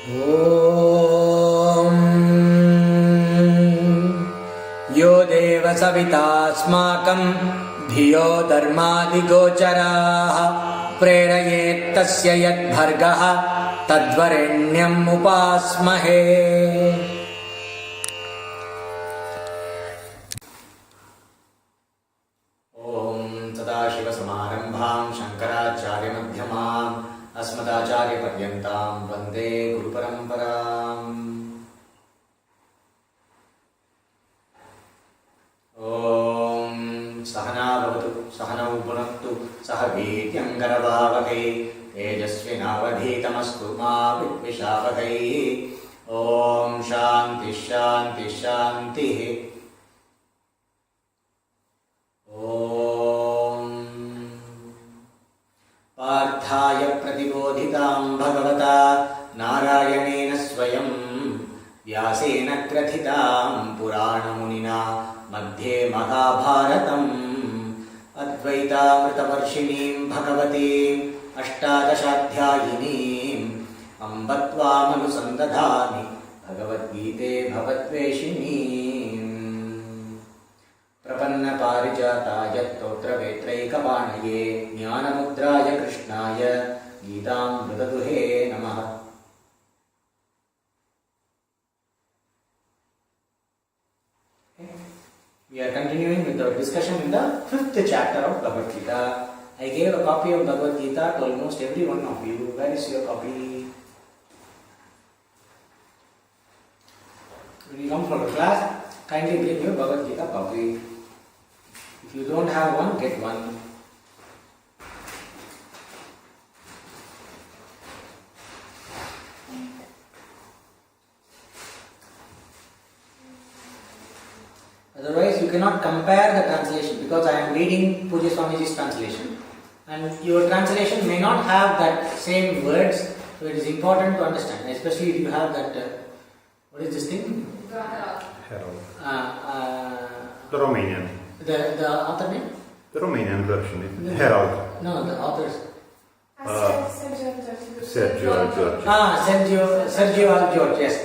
ॐ यो देव सवितास्माकं धियो धर्मादिगोचराः प्रेरयेत्तस्य यद्भर्गः तद्वरेण्यम् उपास्महे। सदाशिवसमारम्भां शङ्कराचार्यमध्यमाम् अस्मदाचार्यपर्यन्तां वन्दे गुरुपरम्पराम्। ॐ सहना भवतु सहनौ भुनक्तु सह वीर्यङ्करवावहै तेजस्विनावधीतमस्तु मा विद्विषावहै। ॐ शान्तिः शान्तिः शान्तिः। पार्थाय प्रतिबोधितां भगवता नारायणेन स्वयं व्यासेन ग्रथितां पुराणमुनिना मध्ये महाभारतम् अद्वैतामृतवर्षिणीं भगवतीम् अष्टादशाध्यायिनीम् अम्ब त्वामनुसन्दधामि भगवद्गीते भवद्वेषिणीम्। प्रपन्नपारिजाताय स्तोत्रवेत्रैकपाणये ज्ञानमुद्राय कृष्णाय गीतामृतदुहे नमः। We are continuing with our discussion in the 5th chapter of Bhagavad Gita. I gave a copy of Bhagavad Gita to almost every one of you. Where is your copy? When you come for the class, kindly bring your Bhagavad Gita copy. If you don't have one, get one. Otherwise, you cannot compare the translation because I am reading Pujya Swamiji's translation and your translation may not have that same words, so it is important to understand, especially if you have that, what is this thing? Herald. The Romanian. The author name? The Romanian version. Herald. No, the authors. Sergio George. Sergio George, yes.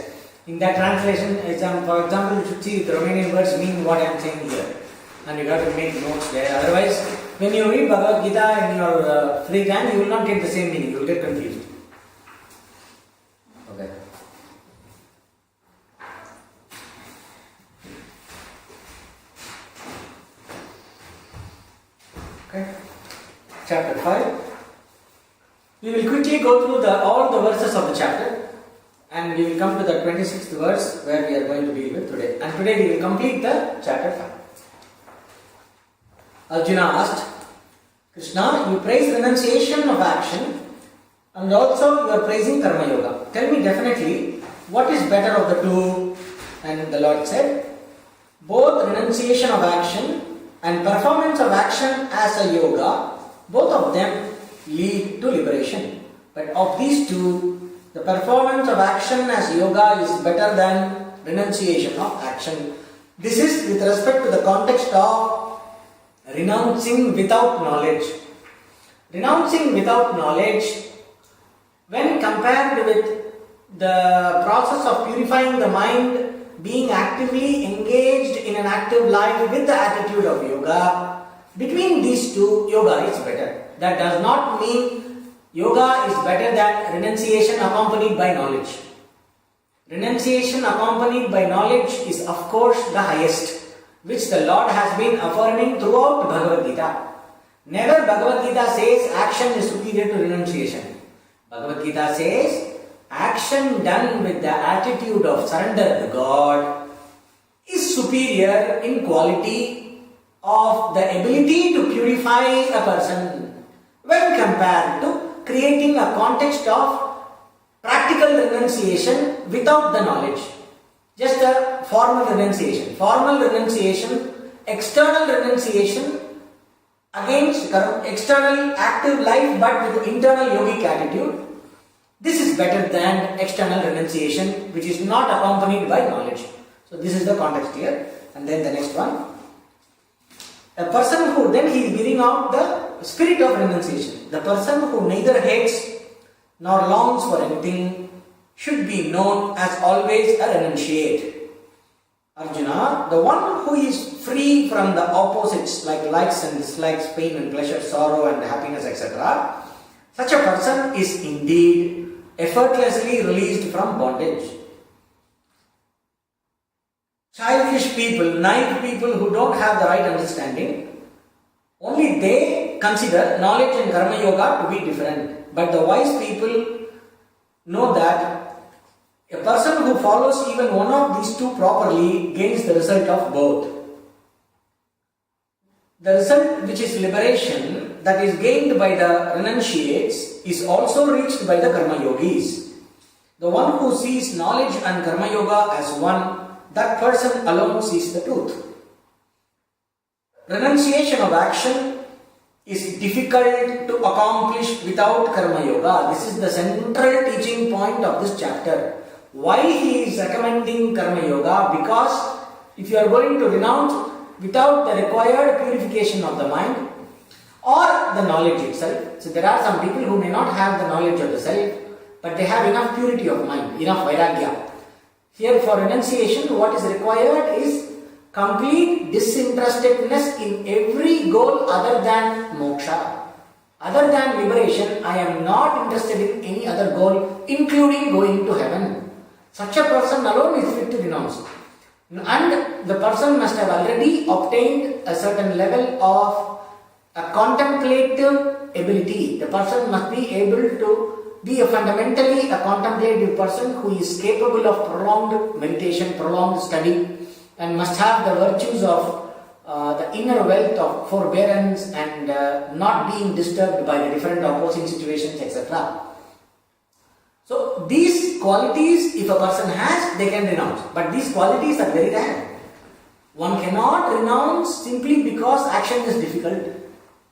In that translation, for example, you should see the Romanian words mean what I am saying here. And you have to make notes there. Otherwise, when you read Bhagavad Gita in your free time, you will not get the same meaning. You will get confused. Okay. Okay. Chapter 5. We will quickly go through all the verses of the chapter. And we will come to the 26th verse where we are going to deal with today. And today we will complete the chapter 5. Arjuna asked, Krishna, you praise renunciation of action and also you are praising Karma Yoga. Tell me definitely what is better of the two? And the Lord said, both renunciation of action and performance of action as a yoga, both of them lead to liberation. But of these two, the performance of action as yoga is better than renunciation of action. This is with respect to the context of renouncing without knowledge. Renouncing without knowledge, when compared with the process of purifying the mind, being actively engaged in an active life with the attitude of yoga, between these two, yoga is better. That does not mean yoga is better than renunciation accompanied by knowledge. Renunciation accompanied by knowledge is of course the highest, which the Lord has been affirming throughout Bhagavad Gita. Never Bhagavad Gita says action is superior to renunciation. Bhagavad Gita says action done with the attitude of surrender to God is superior in quality of the ability to purify a person when compared to creating a context of practical renunciation without the knowledge. Just a formal renunciation. Formal renunciation, external renunciation against external active life but with internal yogic attitude. This is better than external renunciation which is not accompanied by knowledge. So this is the context here. And then the next one. A person who, then he is giving out the spirit of renunciation. The person who neither hates nor longs for anything, should be known as always a renunciate. Arjuna, the one who is free from the opposites like likes and dislikes, pain and pleasure, sorrow and happiness, etc., such a person is indeed effortlessly released from bondage. Childish people, naive people who don't have the right understanding, only they consider knowledge and karma yoga to be different. But the wise people know that a person who follows even one of these two properly gains the result of both. The result, which is liberation, that is gained by the renunciates, is also reached by the karma yogis. The one who sees knowledge and karma yoga as one, that person alone sees the truth. Renunciation of action is difficult to accomplish without karma yoga. This is the central teaching point of this chapter. Why he is recommending karma yoga? Because if you are going to renounce without the required purification of the mind or the knowledge itself. So there are some people who may not have the knowledge of the self, but they have enough purity of mind, enough vairagya. Here for renunciation, what is required is complete disinterestedness in every goal other than moksha. Other than liberation, I am not interested in any other goal, including going to heaven. Such a person alone is fit to renounce. And the person must have already obtained a certain level of a contemplative ability. The person must be able to be fundamentally a contemplative person who is capable of prolonged meditation, prolonged study, and must have the virtues of the inner wealth of forbearance and not being disturbed by the different opposing situations, etc. So these qualities, if a person has, they can renounce. But these qualities are very rare. One cannot renounce simply because action is difficult.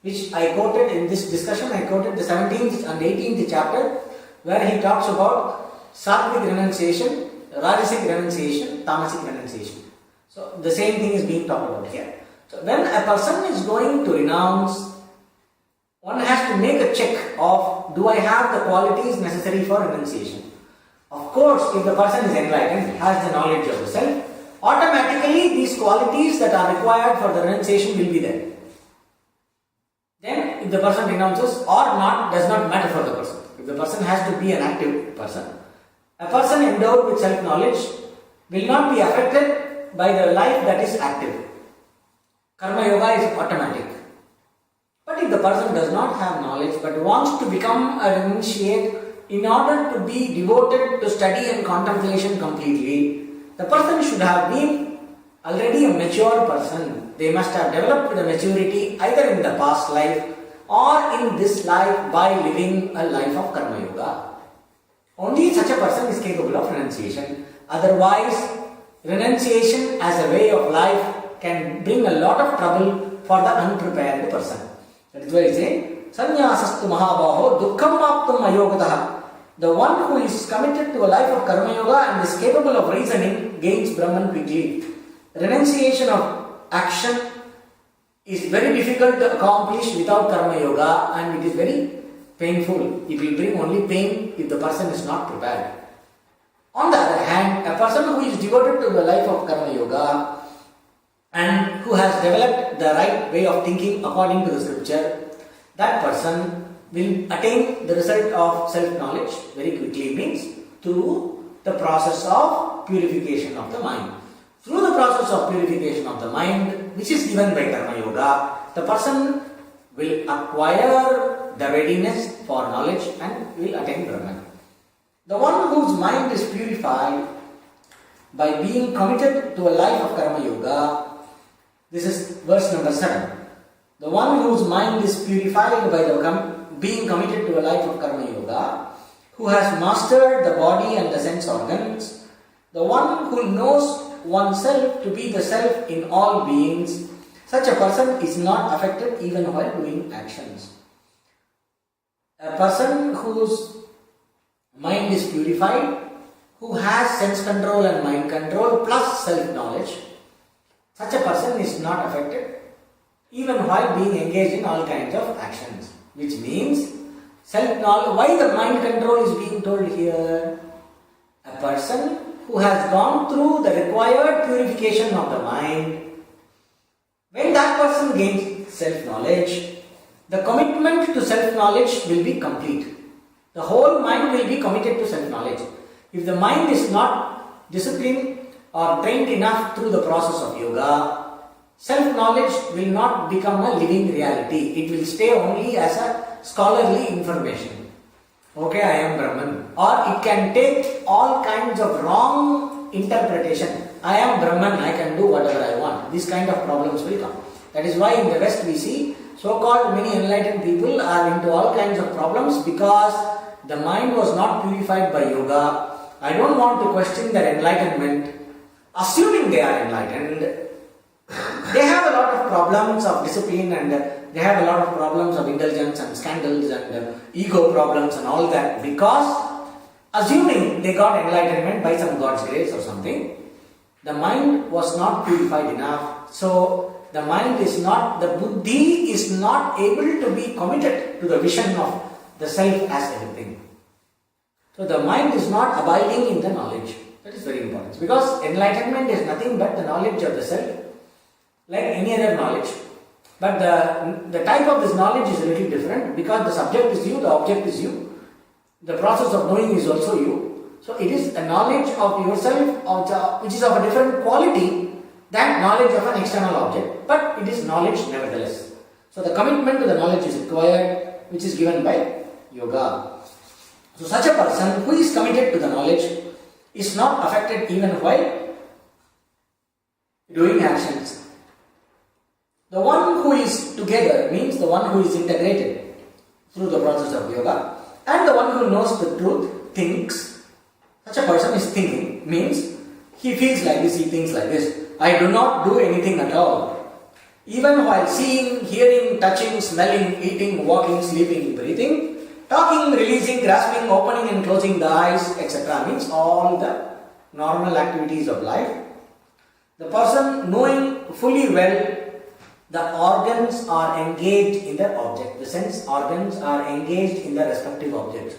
Which I quoted in this discussion, I quoted the 17th and 18th chapter, where he talks about sattvic renunciation, rajasic renunciation, tamasic renunciation. So the same thing is being talked about here. So when a person is going to renounce, one has to make a check of, do I have the qualities necessary for renunciation? Of course, if the person is enlightened, has the knowledge of the self, automatically these qualities that are required for the renunciation will be there. Then, if the person renounces or not, does not matter for the person. If the person has to be an active person, a person endowed with self-knowledge will not be affected by the life that is active. Karma yoga is automatic. But if the person does not have knowledge but wants to become a renunciate in order to be devoted to study and contemplation completely, the person should have been already a mature person. They must have developed the maturity either in the past life or in this life by living a life of karma yoga. Only such a person is capable of renunciation. Otherwise, renunciation as a way of life can bring a lot of trouble for the unprepared person. That is why I say, Sannyasastu Mahabaho Dukkham Aptum Ayogataha. The one who is committed to a life of karma yoga and is capable of reasoning gains Brahman quickly. Renunciation of action is very difficult to accomplish without karma yoga, and it is very painful. It will bring only pain if the person is not prepared. On the other hand, a person who is devoted to the life of karma yoga and who has developed the right way of thinking according to the scripture, that person will attain the result of self-knowledge very quickly, means through the process of purification of the mind. Through the process of purification of the mind, which is given by karma yoga, the person will acquire the readiness for knowledge and will attain Brahman. The one whose mind is purified by being committed to a life of karma yoga, this is verse number 7. The one whose mind is purified by being committed to a life of karma yoga, who has mastered the body and the sense organs, the one who knows oneself to be the self in all beings, such a person is not affected even while doing actions. A person whose mind is purified, who has sense control and mind control plus self-knowledge, such a person is not affected even while being engaged in all kinds of actions. Which means self-knowledge. Why the mind control is being told here? person who has gone through the required purification of the mind, when that person gains self-knowledge, the commitment to self-knowledge will be complete. The whole mind will be committed to self-knowledge. If the mind is not disciplined or trained enough through the process of yoga, self-knowledge will not become a living reality. It will stay only as a scholarly information. Okay, I am Brahman. Or it can take all kinds of wrong interpretation. I am Brahman, I can do whatever I want. These kind of problems will come. That is why in the West we see so-called many enlightened people are into all kinds of problems because the mind was not purified by yoga. I don't want to question their enlightenment. Assuming they are enlightened, they have a lot of problems of discipline and they have a lot of problems of indulgence and scandals and ego problems and all that because assuming they got enlightenment by some God's grace or something, the mind was not purified enough. So the mind is not, the buddhi is not able to be committed to the vision of the self as everything. So the mind is not abiding in the knowledge. That is very important. Because enlightenment is nothing but the knowledge of the self, like any other knowledge. But the type of this knowledge is a little different because the subject is you, the object is you. The process of knowing is also you. So it is a knowledge of yourself which is of a different quality than knowledge of an external object. But it is knowledge nevertheless. So the commitment to the knowledge is required, which is given by yoga. So such a person who is committed to the knowledge is not affected even while doing actions. The one who is together means the one who is integrated through the process of yoga, and the one who knows the truth thinks. Such a person is thinking means he feels like this, he thinks like this. I do not do anything at all. Even while seeing, hearing, touching, smelling, eating, walking, sleeping, breathing, talking, releasing, grasping, opening and closing the eyes, etc. means all the normal activities of life. The person knowing fully well the organs are engaged in the object. The sense organs are engaged in the respective objects.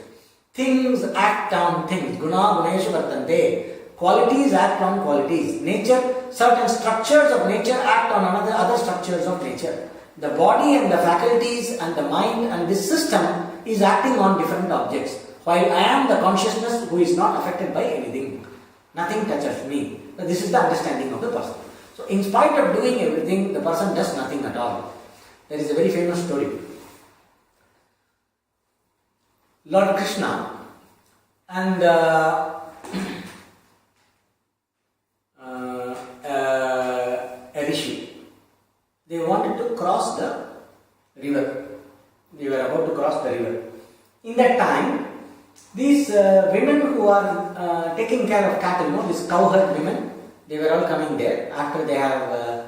Things act on things. Guna guneshu vartante. Qualities act on qualities. Nature, certain structures of nature act on other structures of nature. The body and the faculties and the mind and this system is acting on different objects. While I am the consciousness who is not affected by anything. Nothing touches me. So this is the understanding of the person. So in spite of doing everything, the person does nothing at all. There is a very famous story. Lord Krishna and a rishi, they wanted to cross the river. They were about to cross the river. In that time, these women who are taking care of cattle, these cowherd women, they were all coming there after they have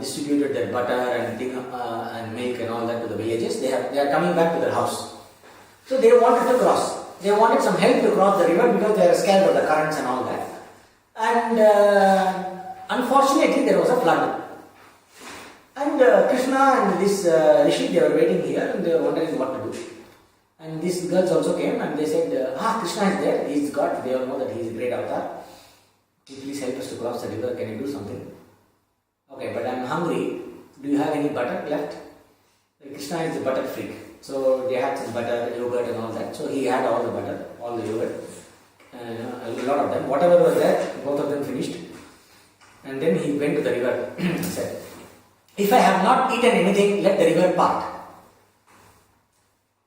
distributed their butter and milk and all that to the villages. They are coming back to their house. So they wanted to cross. They wanted some help to cross the river because they are scared of the currents and all that. And unfortunately, there was a flood. And Krishna and this rishi, they were waiting here and they were wondering what to do. And these girls also came and they said, Krishna is there, he is God, they all know that he is a great avatar. Please help us to cross the river, can you do something? Okay, but I am hungry, do you have any butter left? Krishna is the butter freak. So they had some butter, yogurt and all that. So he had all the butter, all the yogurt, a lot of them. Whatever was there, both of them finished. And then he went to the river and said, if I have not eaten anything, let the river part.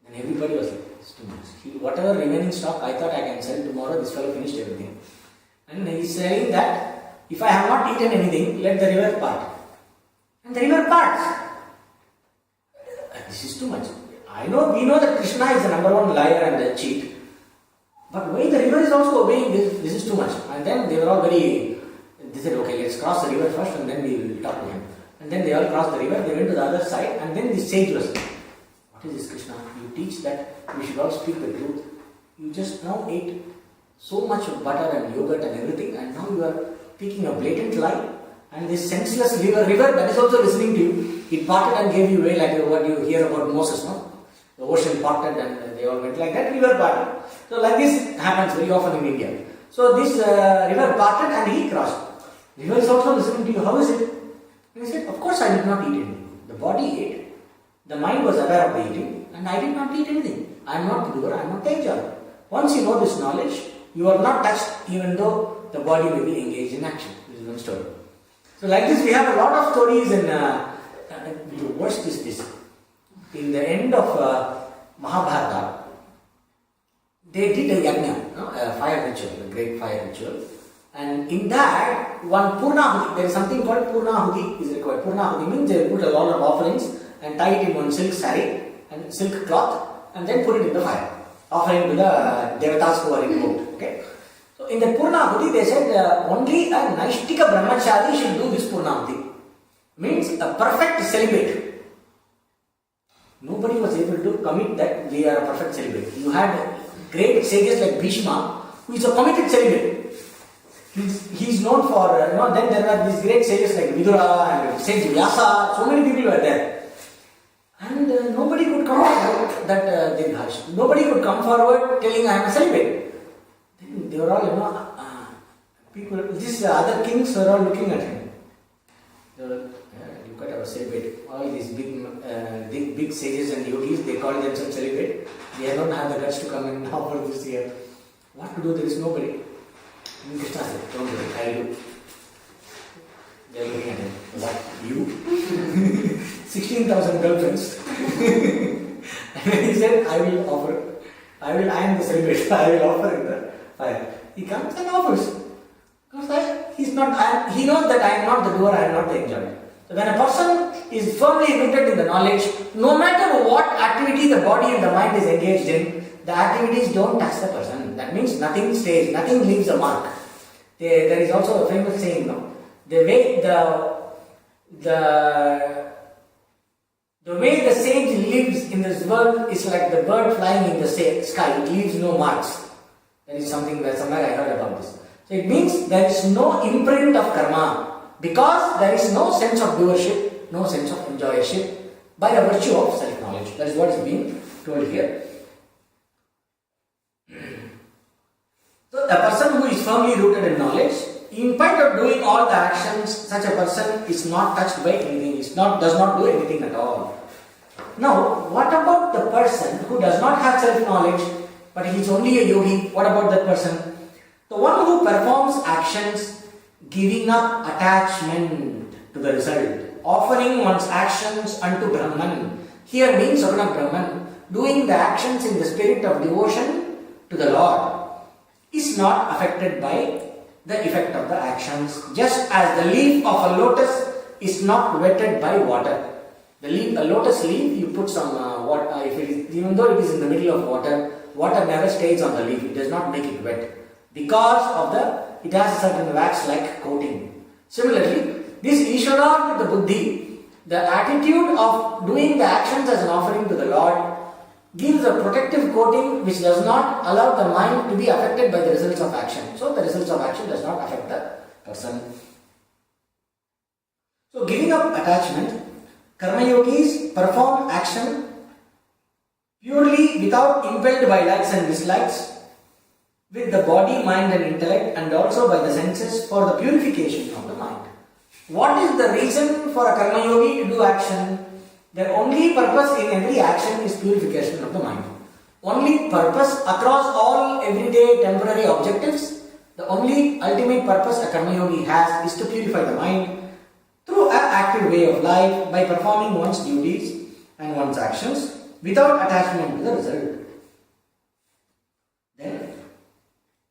And everybody was like, it's too much. Whatever remaining stock I thought I can sell tomorrow, this fellow finished everything. And he is saying that if I have not eaten anything, let the river part. And the river parts. This is too much. We know that Krishna is the number one liar and a cheat. But why the river is also obeying this is too much. And then they were all they said, okay, let's cross the river first and then we will talk to him. And then they all crossed the river, they went to the other side and then the sage was like, what is this Krishna? You teach that we should all speak the truth. You just now ate so much of butter and yogurt and everything and now you are speaking a blatant lie. And this senseless river that is also listening to you, it parted and gave you way like what you hear about Moses, no? The ocean parted and they all went like that, river parted. So like this happens very often in India. So this river parted and he crossed. River is also listening to you. How is it? And he said, of course I did not eat anything. The body ate. The mind was aware of the eating and I did not eat anything. I am not the doer, I am not the enjoyer. Once you know this knowledge, you are not touched even though the body may be engaged in action. This is one story. So like this we have a lot of stories in the worst is this. In the end of Mahabharata, they did a yajna, a fire ritual, a great fire ritual. And in that, one Purnahuti, there is something called Purnahuti is required. Purnahuti means they put a lot of offerings and tie it in one silk saree and silk cloth and then put it in the fire, offering to the devatas who are invoked. Okay? So in the Purnahuti, they said only a Naishtika Brahmachari should do this Purnahuti. Means a perfect celibate. Nobody was able to commit that they are a perfect celibate. You had great sages like Bhishma, who is a committed celibate. He is known for, then there were these great sages like Vidura and Sage Vyasa, so many people were there. And nobody could come forward that Dirghash. Nobody could come forward telling I am a celibate. They were all, people, these other kings were all looking at him. They were, look at our celibate. All these big sages and yogis, they call themselves celibate. They don't have the guts to come and offer this here. What to do? There is nobody. And Krishna said, don't worry, I will do. They are looking at him. What? You? 16,000 girlfriends. And he said, I will offer. I am the celibate. I will offer in the fire. He comes and offers. Because he knows that I am not the doer, I am not the enjoyer. So when a person is firmly rooted in the knowledge, no matter what activity the body and the mind is engaged in, the activities don't touch the person. That means nothing stays, nothing leaves a mark. There is also a famous saying, the way the sage lives in this world is like the bird flying in the sky. It leaves no marks. That is something where somewhere I heard about this. So it means there is no imprint of karma because there is no sense of doership, no sense of enjoyership by the virtue of self-knowledge. That is what is being told here. So a person who is firmly rooted in knowledge, in spite of doing all the actions, such a person is not touched by anything, does not do anything at all. Now, what about the person who does not have self-knowledge, but he is only a yogi? What about that person? The one who performs actions, giving up attachment to the result, offering one's actions unto Brahman. Here means Sarana Brahman, doing the actions in the spirit of devotion to the Lord, is not affected by the effect of the actions, just as the leaf of a lotus is not wetted by water. A lotus leaf, you put some water, even though it is in the middle of water, water never stays on the leaf, it does not make it wet. Because of it has a certain wax-like coating. Similarly, this Ishvara with the buddhi, the attitude of doing the actions as an offering to the Lord, gives a protective coating which does not allow the mind to be affected by the results of action. So the results of action does not affect the person. So giving up attachment, karma yogis perform action purely without impelled by likes and dislikes, with the body, mind and intellect, and also by the senses for the purification of the mind. What is the reason for a karma yogi to do action? Their only purpose in every action is purification of the mind. Only purpose across all everyday temporary objectives, the only ultimate purpose a karma yogi has is to purify the mind through an active way of life by performing one's duties and one's actions without attachment to the result. Then,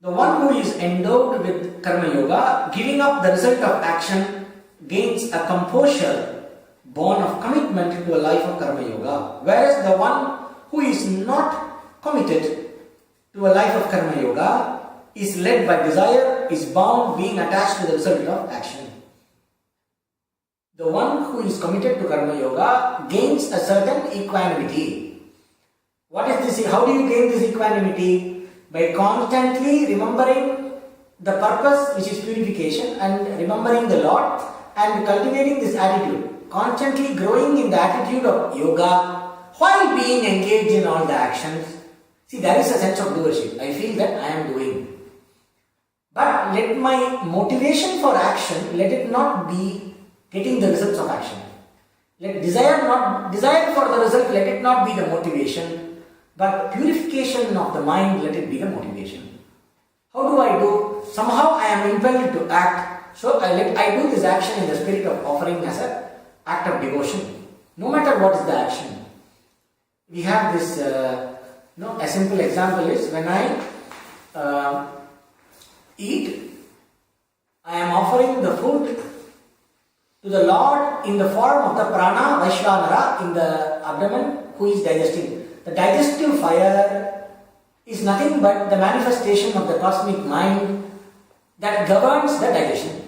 the one who is endowed with karma yoga, giving up the result of action, gains a composure born of commitment to a life of karma yoga, whereas the one who is not committed to a life of karma yoga is led by desire, is bound, being attached to the result of action. The one who is committed to karma yoga gains a certain equanimity. What is this? How do you gain this equanimity? By constantly remembering the purpose, which is purification, and remembering the Lord and cultivating this attitude. Constantly growing in the attitude of yoga while being engaged in all the actions. See, there is a sense of doership. I feel that I am doing. But let my motivation for action, let it not be getting the results of action. Let desire for the result, let it not be the motivation, but purification of the mind, let it be the motivation. How do I do? Somehow I am impelled to act, so I do this action in the spirit of offering as an act of devotion. No matter what is the action. We have this, a simple example is when I eat, I am offering the food to the Lord in the form of the prana Vaishvanara in the abdomen who is digesting. The digestive fire is nothing but the manifestation of the cosmic mind that governs the digestion.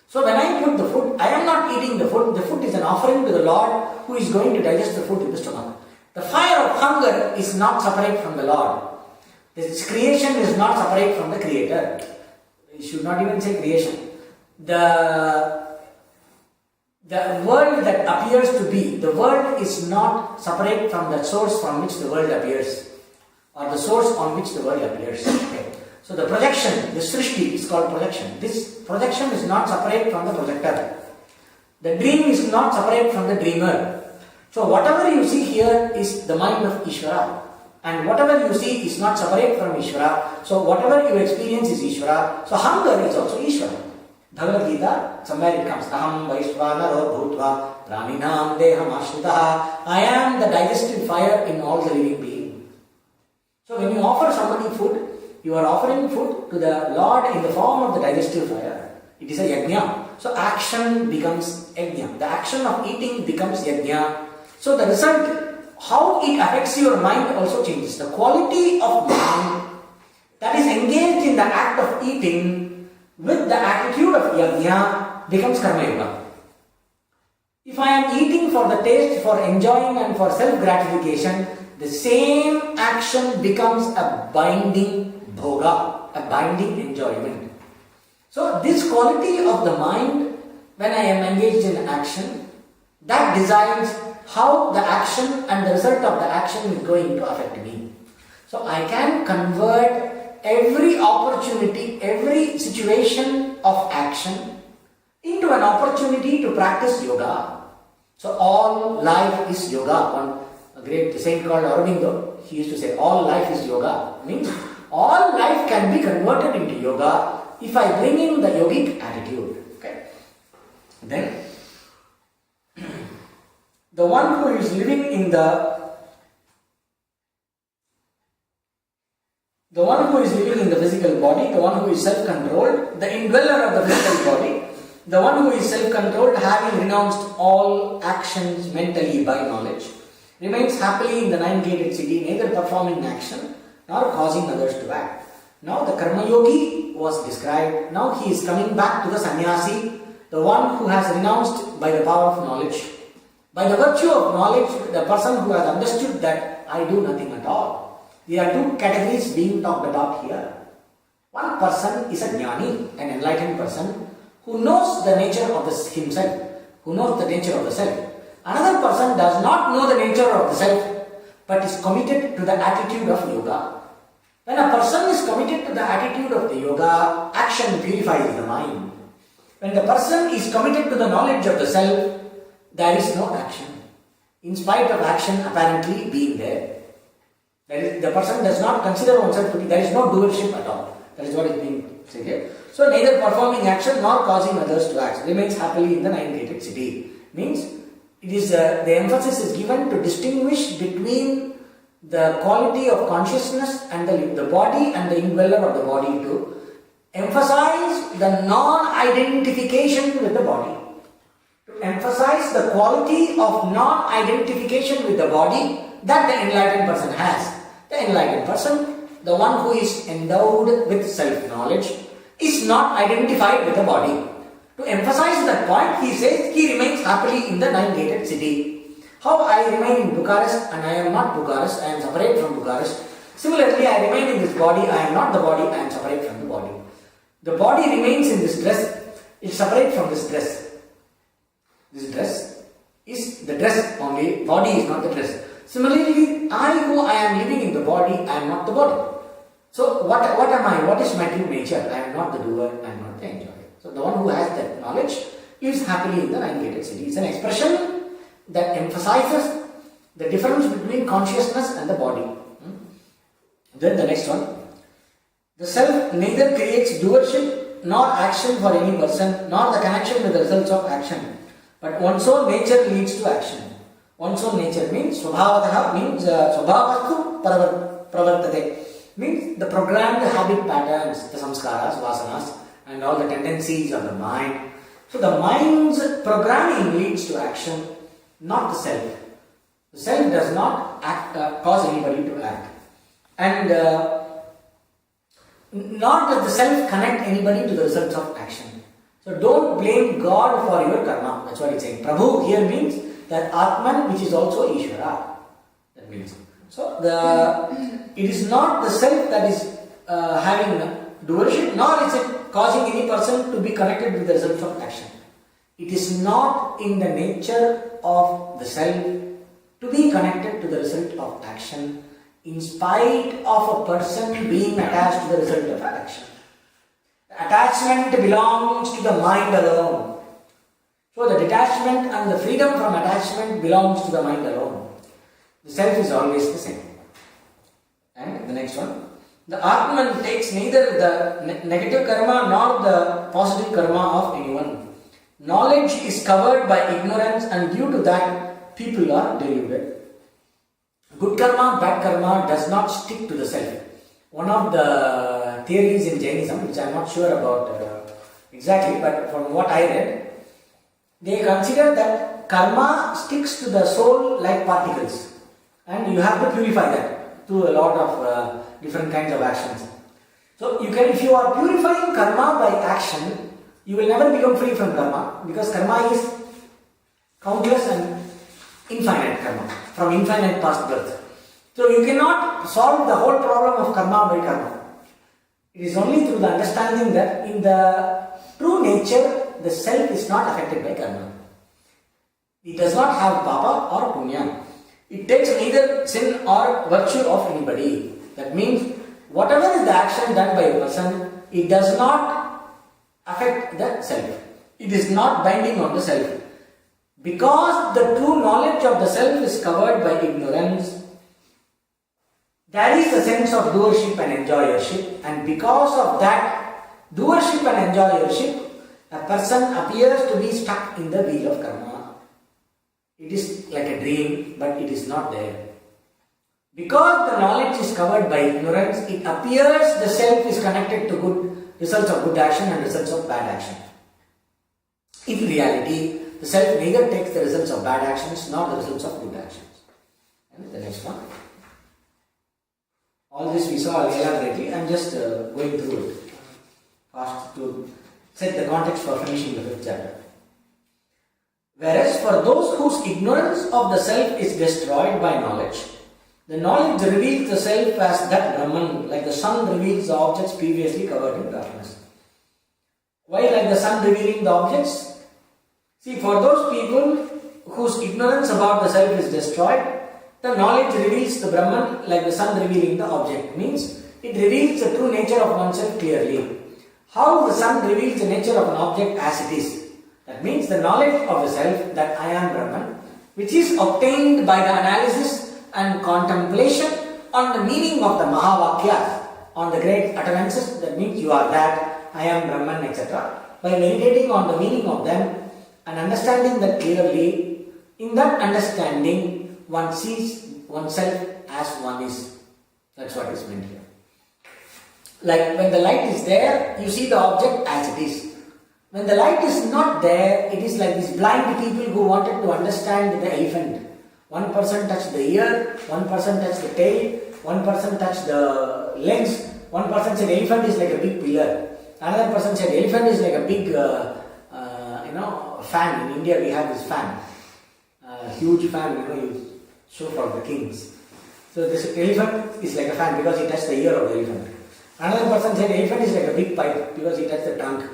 So when I put the food, I am not eating the food is an offering to the Lord who is going to digest the food in the stomach. The fire of hunger is not separate from the Lord. This creation is not separate from the Creator. You should not even say creation. The world that appears to be, the world is not separate from the source from which the world appears, or the source on which the world appears. Okay. So the projection, the srishti is called projection. This projection is not separate from the projector. The dream is not separate from the dreamer. So whatever you see here is the mind of Ishvara. And whatever you see is not separate from Ishvara. So whatever you experience is Ishvara. So hunger is also Ishvara. Bhagavad Gita, somewhere it comes, Aham Vaishvanaro Bhutva Praninam Deham Ashritaha. I am the digestive fire in all the living beings. So when you offer somebody food, you are offering food to the Lord in the form of the digestive fire. It is a yajna. So action becomes yajna. The action of eating becomes yajna. So the result, how it affects your mind also changes. The quality of mind that is engaged in the act of eating with the attitude of yajna becomes karma yoga. If I am eating for the taste, for enjoying and for self-gratification, the same action becomes a binding bhoga, a binding enjoyment. So this quality of the mind, when I am engaged in action, that decides how the action and the result of the action is going to affect me. So I can convert every opportunity, every situation of action into an opportunity to practice yoga. So all life is yoga. One great saint called Aurobindo, he used to say all life is yoga. Means all life can be converted into yoga if I bring in the yogic attitude. Okay. Then the one who is living in the physical body, the one who is self-controlled, the indweller of the physical body, the one who is self-controlled, having renounced all actions mentally by knowledge, remains happily in the nine-gated city, neither performing action nor causing others to act. Now the karma yogi was described. Now he is coming back to the sannyasi, the one who has renounced by the power of knowledge. By the virtue of knowledge, the person who has understood that I do nothing at all. There are two categories being talked about here. One person is a jnani, an enlightened person, who knows the nature of himself, who knows the nature of the self. Another person does not know the nature of the self, but is committed to the attitude of yoga. When a person is committed to the attitude of the yoga, action purifies the mind. When the person is committed to the knowledge of the self, there is no action. In spite of action apparently being there. The person does not consider oneself to be, there is no doership at all. That is what is being said here. So neither performing action nor causing others to act, remains happily in the nine-gated city. Means it is the emphasis is given to distinguish between the quality of consciousness and the body and the indweller of the body, to emphasize the non-identification with the body. To emphasize the quality of non-identification with the body that the enlightened person has. The enlightened person, the one who is endowed with self-knowledge, is not identified with the body. To emphasize that point, he says he remains happily in the nine-gated city. How I remain in Bucharest and I am not Bucharest, I am separate from Bucharest. Similarly, I remain in this body, I am not the body, I am separate from the body. The body remains in this dress, it is separate from this dress. This dress is the dress only, body is not the dress. Similarly, I am living in the body, I am not the body. So what am I? What is my true nature? I am not the doer, I am not the enjoyer. So the one who has that knowledge lives happily in the nine-gated city. It's an expression that emphasizes the difference between consciousness and the body. Then the next one. The self neither creates doership nor action for any person, nor the connection with the results of action. But one's own nature leads to action. One's own nature means swabhavataha means swabhavastu pravartate. Means the programmed habit patterns, the samskaras, vasanas, and all the tendencies of the mind. So the mind's programming leads to action, not the self. The self does not cause anybody to act. And nor does the self connect anybody to the results of action. So don't blame God for your karma. That's what it's saying. Prabhu here means that Atman, which is also Ishvara. That means. So it is not the self that is having doership, nor is it causing any person to be connected with the results of action. It is not in the nature of the self to be connected to the result of action, in spite of a person being attached to the result of action. The attachment belongs to the mind alone. So the detachment and the freedom from attachment belongs to the mind alone. The self is always the same. And the next one. The Atman takes neither the negative karma nor the positive karma of anyone. Knowledge is covered by ignorance, and due to that, people are deluded. Good karma, bad karma does not stick to the self. One of the theories in Jainism, which I am not sure about exactly, but from what I read, they consider that karma sticks to the soul like particles. And you have to purify that through a lot of different kinds of actions. So if you are purifying karma by action, you will never become free from karma, because karma is countless and infinite karma, from infinite past birth. So you cannot solve the whole problem of karma by karma. It is only through the understanding that in the true nature, the self is not affected by karma. It does not have papa or punya. It takes neither sin or virtue of anybody. That means whatever is the action done by a person, it does not affect the self. It is not binding on the self. Because the true knowledge of the self is covered by ignorance, there is a sense of doership and enjoyership, and because of that doership and enjoyership, a person appears to be stuck in the wheel of karma. It is like a dream, but it is not there. Because the knowledge is covered by ignorance, it appears the self is connected to good results of good action and results of bad action. In reality, the self neither takes the results of bad actions nor the results of good actions. And the next one. All this we saw elaborately. I am just going through it fast to set the context for finishing the 5th chapter. Whereas for those whose ignorance of the self is destroyed by knowledge, the knowledge reveals the self as that Brahman, like the sun reveals the objects previously covered in darkness. Why like the sun revealing the objects? See, for those people whose ignorance about the self is destroyed, the knowledge reveals the Brahman like the sun revealing the object. Means it reveals the true nature of oneself clearly. How the sun reveals the nature of an object as it is. That means the knowledge of the self, that I am Brahman, which is obtained by the analysis and contemplation on the meaning of the Mahavakyas, on the great utterances, that means you are that, I am Brahman, etc. By meditating on the meaning of them and understanding that clearly, in that understanding, one sees oneself as one is. That's what is meant here. Like when the light is there, you see the object as it is. When the light is not there, it is like these blind people who wanted to understand the elephant. One person touched the ear, one person touched the tail, one person touched the legs, one person said elephant is like a big pillar. Another person said elephant is like a big, fan. In India we have this fan, huge fan, you show for the kings. So this elephant is like a fan because he touched the ear of the elephant. Another person said elephant is like a big pipe because he touched the trunk.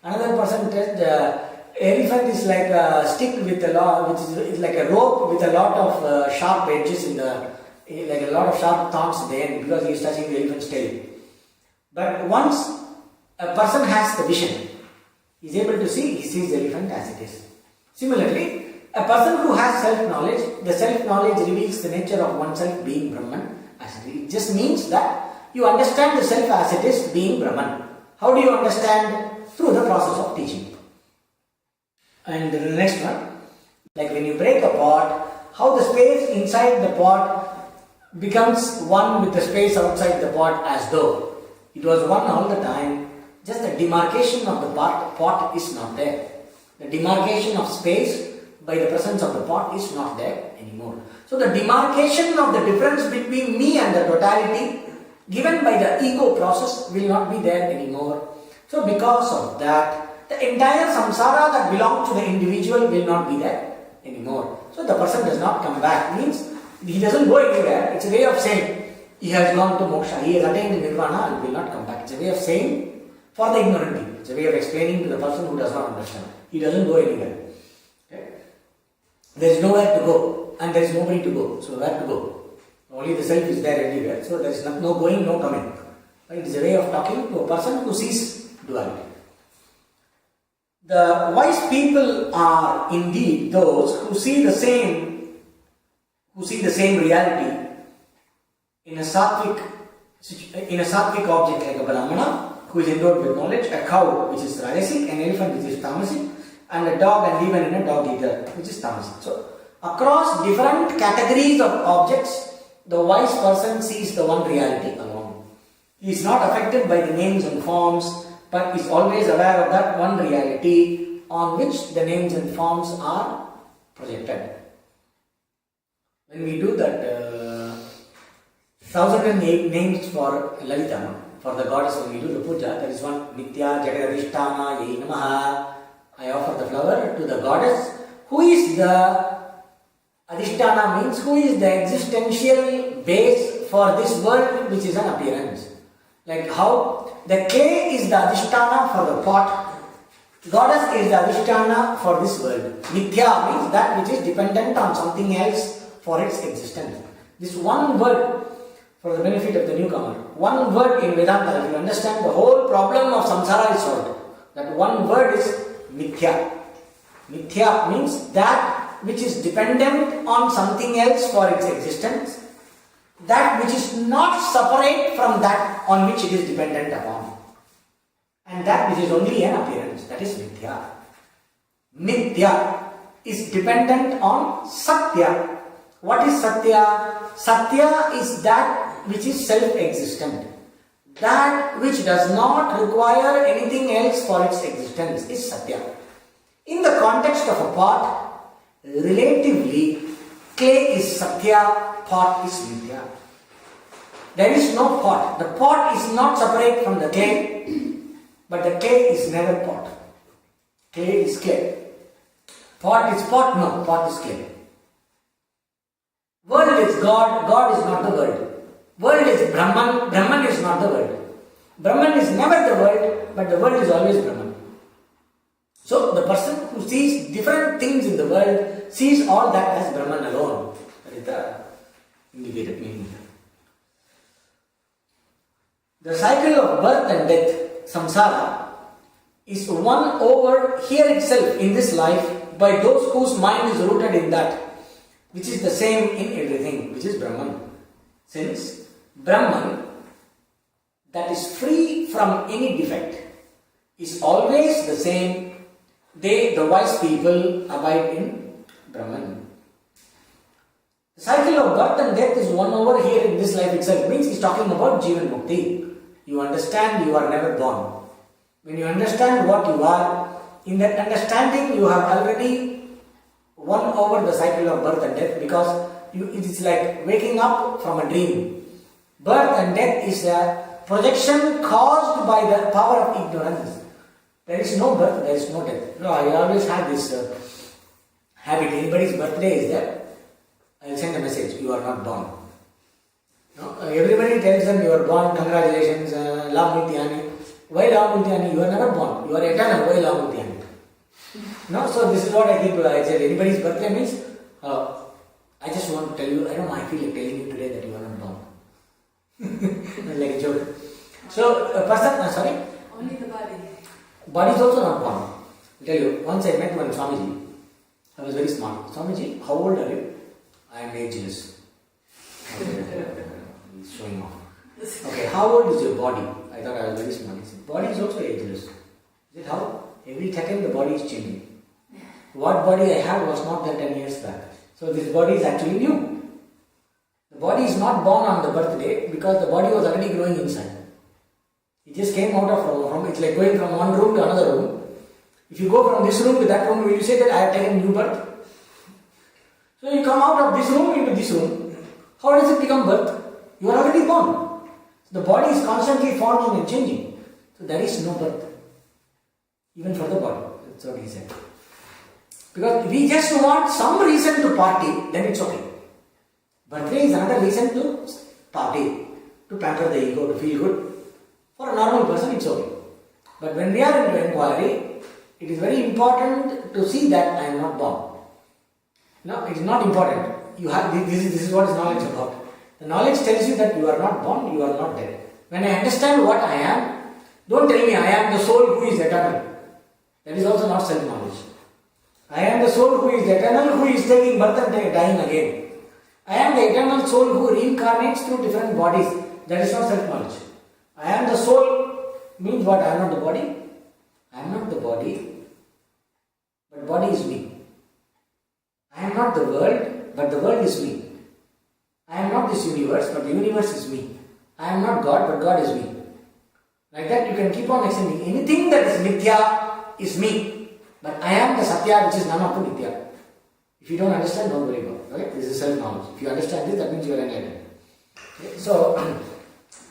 Another person said elephant is like a stick with a lot, which is like a rope with a lot of sharp edges in the, like a lot of sharp thorns at the end because he is touching the elephant's tail. But once a person has the vision, he is able to see, he sees the elephant as it is. Similarly, a person who has self-knowledge, the self-knowledge reveals the nature of oneself being Brahman as it is. It just means that you understand the self as it is being Brahman. How do you understand? Through the process of teaching. And the next one, like when you break a pot, how the space inside the pot becomes one with the space outside the pot as though it was one all the time. Just the demarcation of the pot is not there. The demarcation of space by the presence of the pot is not there anymore. So the demarcation of the difference between me and the totality given by the ego process will not be there anymore. So because of that, the entire samsara that belongs to the individual will not be there anymore. So the person does not come back. Means he doesn't go anywhere. It's a way of saying he has gone to moksha, he has attained nirvana and will not come back. It's a way of saying for the ignorant people. It's a way of explaining to the person who does not understand. He doesn't go anywhere. Okay? There is nowhere to go and there is nobody to go. So where to go? Only the self is there everywhere. So there is no going, no coming. It is a way of talking to a person who sees duality. The wise people are indeed those who see the same reality in a sattvic object like a brahmana who is endowed with knowledge, a cow which is rajasic, an elephant which is tamasic, and a dog and even in a dog eater which is tamasic. So across different categories of objects, the wise person sees the one reality alone. He is not affected by the names and forms, but is always aware of that one reality on which the names and forms are projected. When we do that 1008 names for Lalita, for the goddess, when we do the puja, there is one Nitya Jagadadhisthana Yai Namaha. I offer the flower to the goddess. Who is the Adhisthana? Means who is the existential base for this world which is an appearance. Like how the clay is the Adhisthana for the pot, goddess is the Adhisthana for this world. Nitya means that which is dependent on something else for its existence. This one word, for the benefit of the newcomer, one word in Vedanta, if you understand, the whole problem of samsara is solved. That one word is Mithya. Mithya means that which is dependent on something else for its existence, that which is not separate from that on which it is dependent upon, and that which is only an appearance, that is Mithya. Mithya is dependent on Satya. What is Satya? Satya is that which is self-existent. That which does not require anything else for its existence is Satya. In the context of a pot, relatively, clay is Satya, pot is Mithya. There is no pot. The pot is not separate from the clay, but the clay is never pot. Clay is clay. Pot is pot? No, pot is clay. World is God, God is not the world. World is Brahman, Brahman is not the world. Brahman is never the world, but the world is always Brahman. So the person who sees different things in the world sees all that as Brahman alone. That is the indicated meaning. The cycle of birth and death, samsara, is won over here itself in this life by those whose mind is rooted in that, which is the same in everything, which is Brahman. Since Brahman, that is free from any defect, is always the same, they, the wise people, abide in Brahman. The cycle of birth and death is won over here in this life itself. Means he's talking about Jivan Mukti. You understand you are never born. When you understand what you are, in that understanding you have already won over the cycle of birth and death, because it is like waking up from a dream. Birth and death is a projection caused by the power of ignorance. There is no birth, there is no death. No, I always had this habit. Anybody's birthday is there, I will send a message, you are not born. No? Everybody tells them you are born, congratulations, Lamutiani. Why Lamutiani? You are never born. You are eternal. Why Lamutiani? No, so this is what I think. I said anybody's birthday means, I just want to tell you, I don't know, I feel like telling you today that you are not born. Like a joke. So a person, sorry? Only the body. Body is also not born. I'll tell you, once I met one Swamiji. I was very smart. Swamiji, how old are you? I am ageless. He's showing off. Okay, how old is your body? I thought I was very smart. He said, body is also ageless. He said, how? Every second the body is changing. What body I had was not there 10 years back. So this body is actually new. The body is not born on the birthday because the body was already growing inside. It just came out of from it's like going from one room to another room. If you go from this room to that room, will you say that I have taken new birth? So you come out of this room into this room. How does it become birth? You are already born. The body is constantly forming and changing. So there is no birth. Even for the body. That's what he said. Because we just want some reason to party, then it's okay. Birthday is another reason to party, to pamper the ego, to feel good. For a normal person, it's okay. But when we are into inquiry, it is very important to see that I am not born. No, it is not important. You have this is what is knowledge about. The knowledge tells you that you are not born, you are not dead. When I understand what I am, don't tell me I am the soul who is eternal. That is also not self-knowledge. I am the soul who is eternal, who is taking birth and dying again. I am the eternal soul who reincarnates through different bodies. That is not self-knowledge. I am the soul means what? I am not the body. I am not the body, but body is me. I am not the world, but the world is me. I am not this universe, but the universe is me. I am not God, but God is me. Like that you can keep on extending. Anything that is mithya is me. But I am the Satya which is none of the mithya. If you don't understand, don't worry about it. Okay? This is self-knowledge. If you understand this, that means you are enlightened. Okay? So,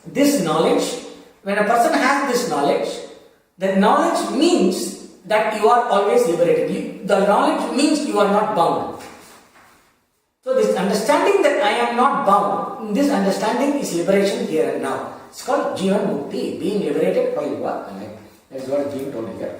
this knowledge, when a person has this knowledge, the knowledge means that you are always liberated. The knowledge means you are not bound. So this understanding that I am not bound, this understanding is liberation here and now. It's called Jivan Mukti, being liberated while you are alive. That is what is being told here.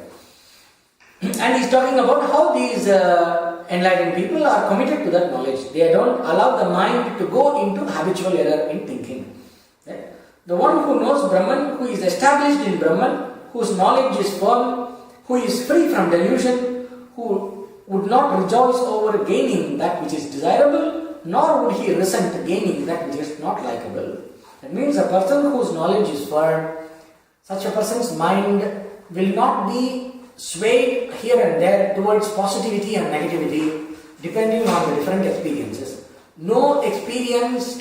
And he's talking about how these enlightened people are committed to that knowledge. They don't allow the mind to go into habitual error in thinking. Right? The one who knows Brahman, who is established in Brahman, whose knowledge is firm, who is free from delusion, who would not rejoice over gaining that which is desirable, nor would he resent gaining that which is not likable. That means a person whose knowledge is firm, such a person's mind will not be swayed here and there towards positivity and negativity depending on the different experiences. No experience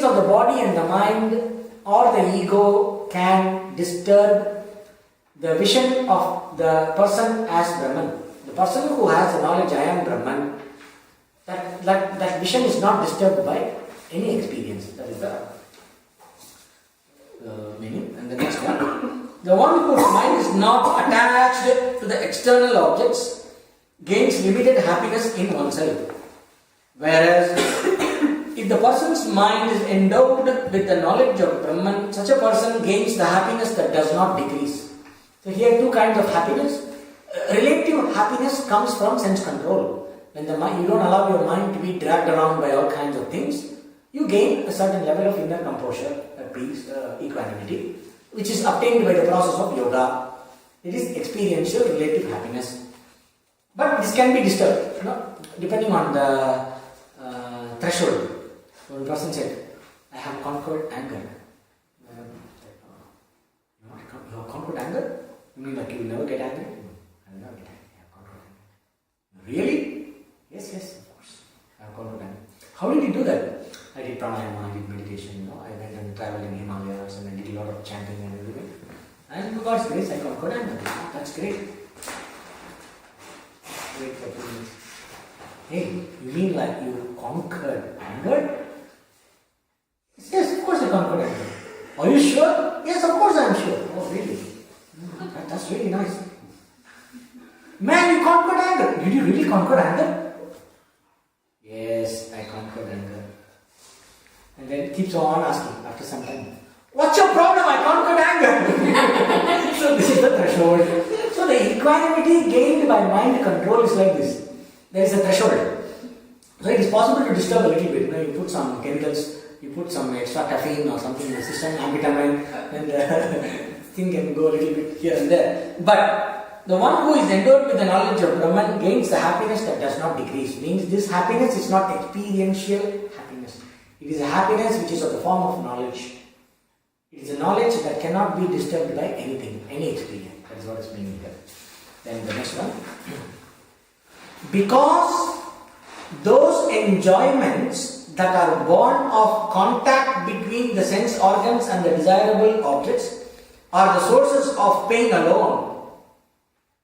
of the body and the mind or the ego can disturb the vision of the person as Brahman. The person who has the knowledge I am Brahman, that vision is not disturbed by any experience. That is the meaning. And the next one. The one whose mind is not attached to the external objects gains limited happiness in oneself. Whereas, if the person's mind is endowed with the knowledge of Brahman, such a person gains the happiness that does not decrease. So here two kinds of happiness. Relative happiness comes from sense control. When the mind, you don't allow your mind to be dragged around by all kinds of things, you gain a certain level of inner composure, peace, equanimity, which is obtained by the process of yoga. It is experiential relative happiness. But this can be disturbed, depending on the threshold. One person said, I have conquered anger. You have conquered anger? You mean like you will never get angry? I will never get angry. I have conquered anger. Really? Yes, of course. I have conquered anger. How did you do that? I did pranayama, I did meditation, I went and traveled in Himalayas and I did a lot of chanting and everything. And to God's grace, I conquered anger. That's great. Wait for 2 minutes. Hey, you mean like you conquered anger? Yes, of course I conquered anger. Are you sure? Yes, of course I am sure. Oh, really? That's really nice. Man, you conquered anger. Did you really conquer anger? Yes, I conquered anger. And then it keeps on asking after some time, what's your problem? I conquered anger. So this is the threshold. So the equanimity gained by mind control is like this. There is a threshold. So it is possible to disturb a little bit. You put some chemicals you put some extra caffeine or something in the system, amphetamine, and the thing can go a little bit here and there. But the one who is endowed with the knowledge of Brahman gains the happiness that does not decrease. Means this happiness is not experiential happiness. It is a happiness which is of the form of knowledge. It is a knowledge that cannot be disturbed by anything, any experience. That is what is meaning here. Then the next one. Because those enjoyments that are born of contact between the sense organs and the desirable objects are the sources of pain alone.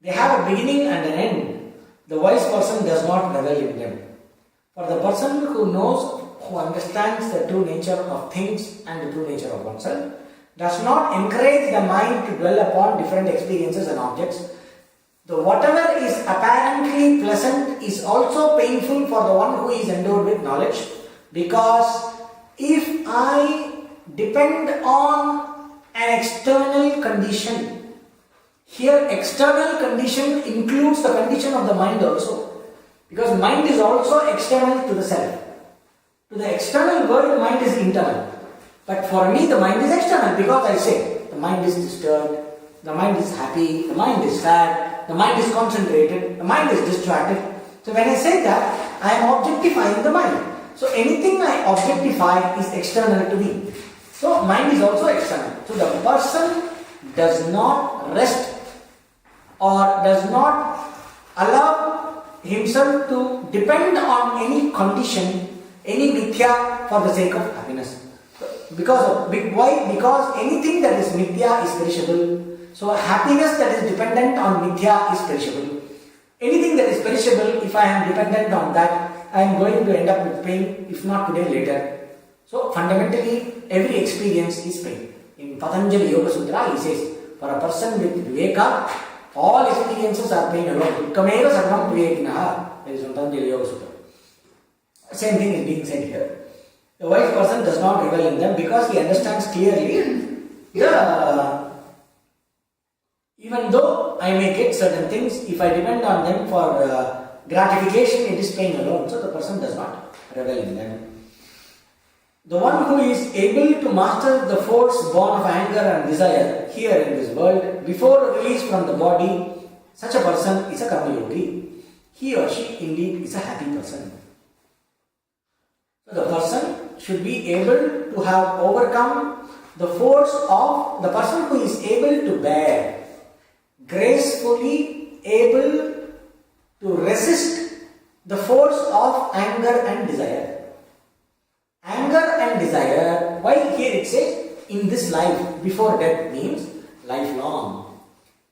They have a beginning and an end. The wise person does not revel in them. For the person who knows, who understands the true nature of things and the true nature of oneself, does not encourage the mind to dwell upon different experiences and objects. The whatever is apparently pleasant is also painful for the one who is endowed with knowledge, because if I depend on an external condition, here external condition includes the condition of the mind also, because mind is also external to the self. To the external world, mind is internal. But for me, the mind is external, because I say the mind is disturbed, the mind is happy, the mind is sad, the mind is concentrated, the mind is distracted. So when I say that, I am objectifying the mind. So anything I objectify is external to me. So mind is also external. So the person does not rest or does not allow himself to depend on any condition, any mithya for the sake of happiness. Why? Because anything that is mithya is perishable. So happiness that is dependent on mithya is perishable. Anything that is perishable, if I am dependent on that, I am going to end up with pain, if not today, later. So fundamentally, every experience is pain. In Patanjali Yoga Sutra, he says, for a person with viveka, all experiences are pain alone. Dukkameva sarvam vivekinaha. That is from Patanjali Yoga Sutra. Same thing is being said here. The wise person does not revel in them because he understands clearly even though I may get certain things, if I depend on them for gratification, it is pain alone. So the person does not revel in them. The one who is able to master the force born of anger and desire here in this world before release from the body, such a person is a karma yogi. He or she indeed is a happy person. So the person should be able to have overcome the force of the person who is able to bear, gracefully able to resist the force of anger and desire. Anger and desire, why here it says in this life before death means lifelong.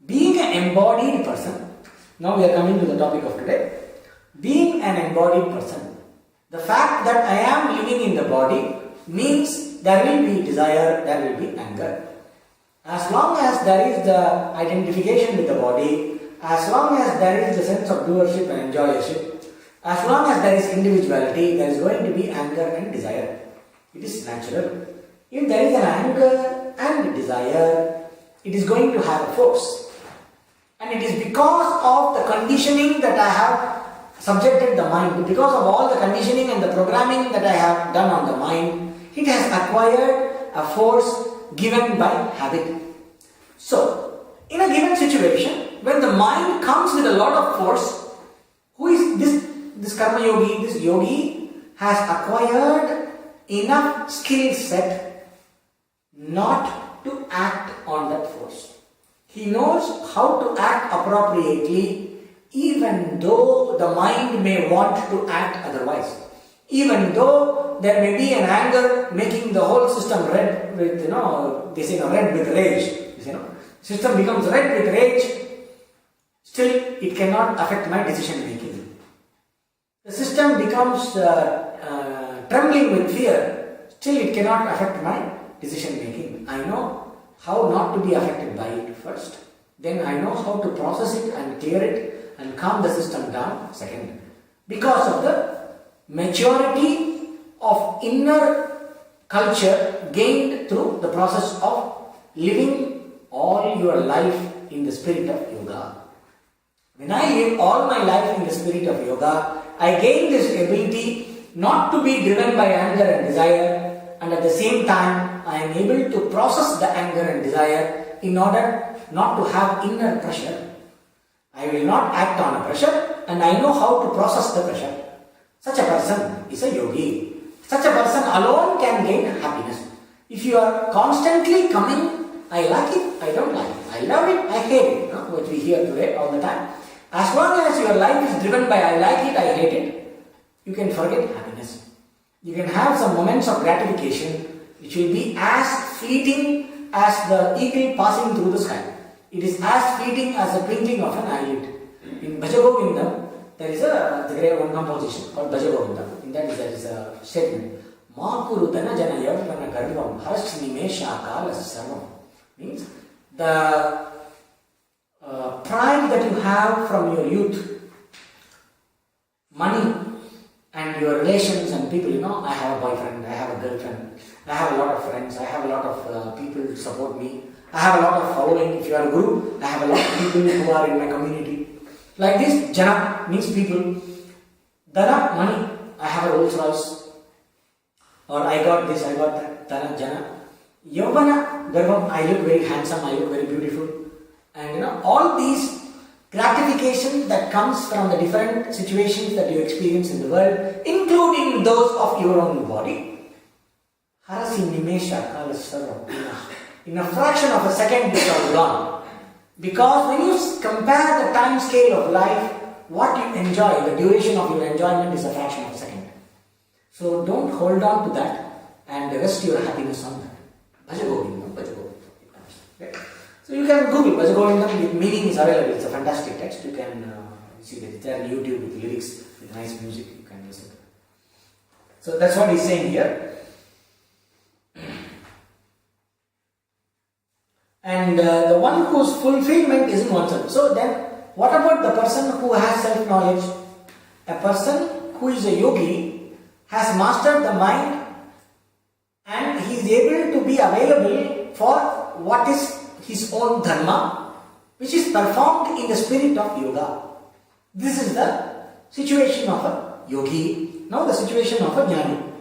Being an embodied person, now we are coming to the topic of today. Being an embodied person, the fact that I am living in the body means there will be desire, there will be anger. As long as there is the identification with the body, as long as there is the sense of doership and enjoyership, as long as there is individuality, there is going to be anger and desire. It is natural. If there is an anger and desire, it is going to have a force. And it is because of the conditioning that I have subjected the mind, because of all the conditioning and the programming that I have done on the mind, it has acquired a force given by habit. So, in a given situation, when the mind comes with a lot of force, who is this karma yogi? This yogi has acquired enough skill set not to act on that force. He knows how to act appropriately, even though the mind may want to act otherwise. Even though there may be an anger making the whole system red with, they say red with rage. System becomes red with rage, still it cannot affect my decision making. The system becomes trembling with fear, still it cannot affect my decision making. I know how not to be affected by it first. Then I know how to process it and clear it and calm the system down second. Because of the maturity of inner culture gained through the process of living all your life in the spirit of yoga. When I live all my life in the spirit of yoga, I gain this ability not to be driven by anger and desire, and at the same time I am able to process the anger and desire in order not to have inner pressure. I will not act on a pressure and I know how to process the pressure. Such a person is a yogi. Such a person alone can gain happiness. If you are constantly coming, I like it, I don't like it, I love it, I hate it, which we hear today all the time. As long as your life is driven by I like it, I hate it, you can forget happiness. You can have some moments of gratification which will be as fleeting as the eagle passing through the sky. It is as fleeting as the twinkling of an eyelid. In Bhagavad, there is the great one composition called Bhagavad. In that there is a statement. Ma kuru dana jana yavana garvam harsh nimesha kala sarvam. Means the pride that you have from your youth, money and your relations and people, I have a boyfriend, I have a girlfriend, I have a lot of friends, I have a lot of people to support me, I have a lot of following. If you are a guru, I have a lot of people who are in my community. Like this, jana means people. Dana, money, I have a Rolls Royce, or I got this, I got that. Dana, jana. Yavana, garvam, I look very handsome, I look very beautiful. And all these gratification that comes from the different situations that you experience in the world, including those of your own body. Harasi nimesha kala sarvam. In a fraction of a second, it's all gone. Because when you compare the time scale of life, what you enjoy, the duration of your enjoyment is a fraction of a second. So don't hold on to that and rest your happiness on that. Bhajagovindam, Bhajagovindam. Okay? So you can Google Bhajagovindam, with meaning is available. It's a fantastic text. You can see that it's there on YouTube with lyrics, with nice music. You can listen to it. So that's what he's saying here. And the one whose fulfillment is in oneself. So then, what about the person who has self-knowledge? A person who is a yogi has mastered the mind and he is able to be available for what is his own dharma, which is performed in the spirit of yoga. This is the situation of a yogi. Now the situation of a jnani.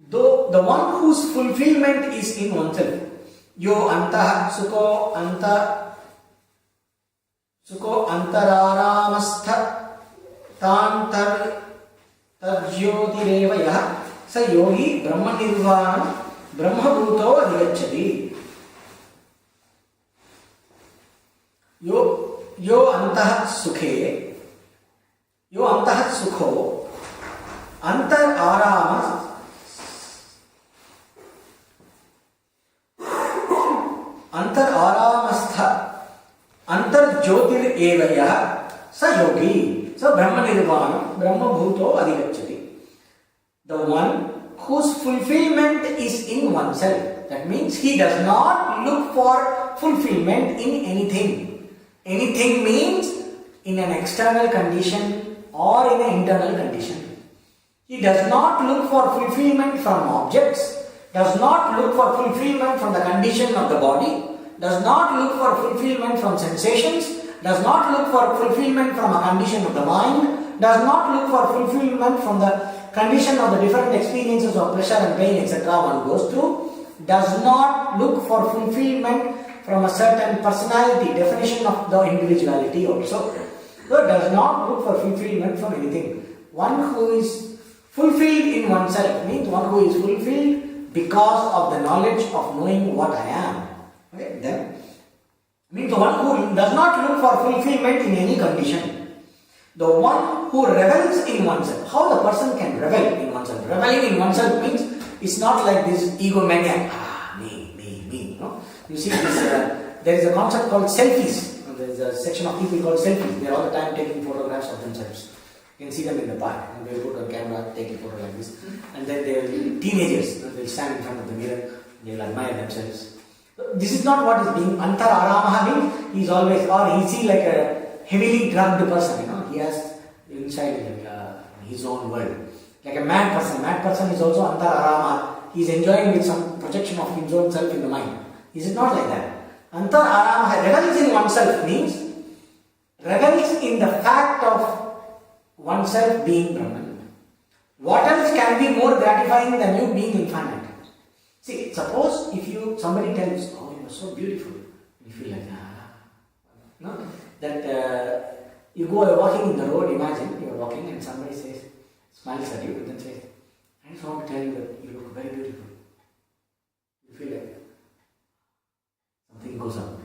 Though the one whose fulfillment is in oneself, yo antah sukho antararamastha tantar tarjyotireva sa yogi brahma nirvana brahma bhuto adhigacchati. Yo antah sukho antar aramas antar aramastha antar jyotir evaya sa yogi. So brahma nirvana brahma bhuto adhigacchati. The one whose fulfillment is in oneself. That means he does not look for fulfillment in anything. Anything means in an external condition or in an internal condition. He does not look for fulfillment from objects, does not look for fulfillment from the condition of the body, does not look for fulfillment from sensations, does not look for fulfillment from a condition of the mind, does not look for fulfillment from the condition of the different experiences of pleasure and pain, etc. one goes through, does not look for fulfillment from a certain personality, definition of the individuality also. So does not look for fulfillment from anything. One who is fulfilled in oneself means one who is fulfilled because of the knowledge of knowing what I am. Okay, then means the one who does not look for fulfillment in any condition. The one who revels in oneself. How the person can revel in oneself? Reveling in oneself means it's not like this egomaniac. Me. No? You see this, there is a concept called selfies. There is a section of people called selfies. They are all the time taking photographs of themselves. You can see them in the park. And they will put a camera, take a photo like this. And then they will, teenagers, they will stand in front of the mirror. They will admire themselves. This is not what is being antar aramaha means. He is always, or he see like a heavily drugged person. He has inside his own world. Like a mad person. Mad person is also antar aramaha. He is enjoying with some projection of his own self in the mind. Is it not like that? Antar aramaha, revels in oneself means revels in the fact of oneself being Brahman. What else can be more gratifying than you being infinite? See, suppose if somebody tells, oh, you are so beautiful, you feel like, no? That you go walking in the road, imagine you are walking and somebody smiles at you and then says, I just want to tell you that you look very beautiful. You feel like something goes up.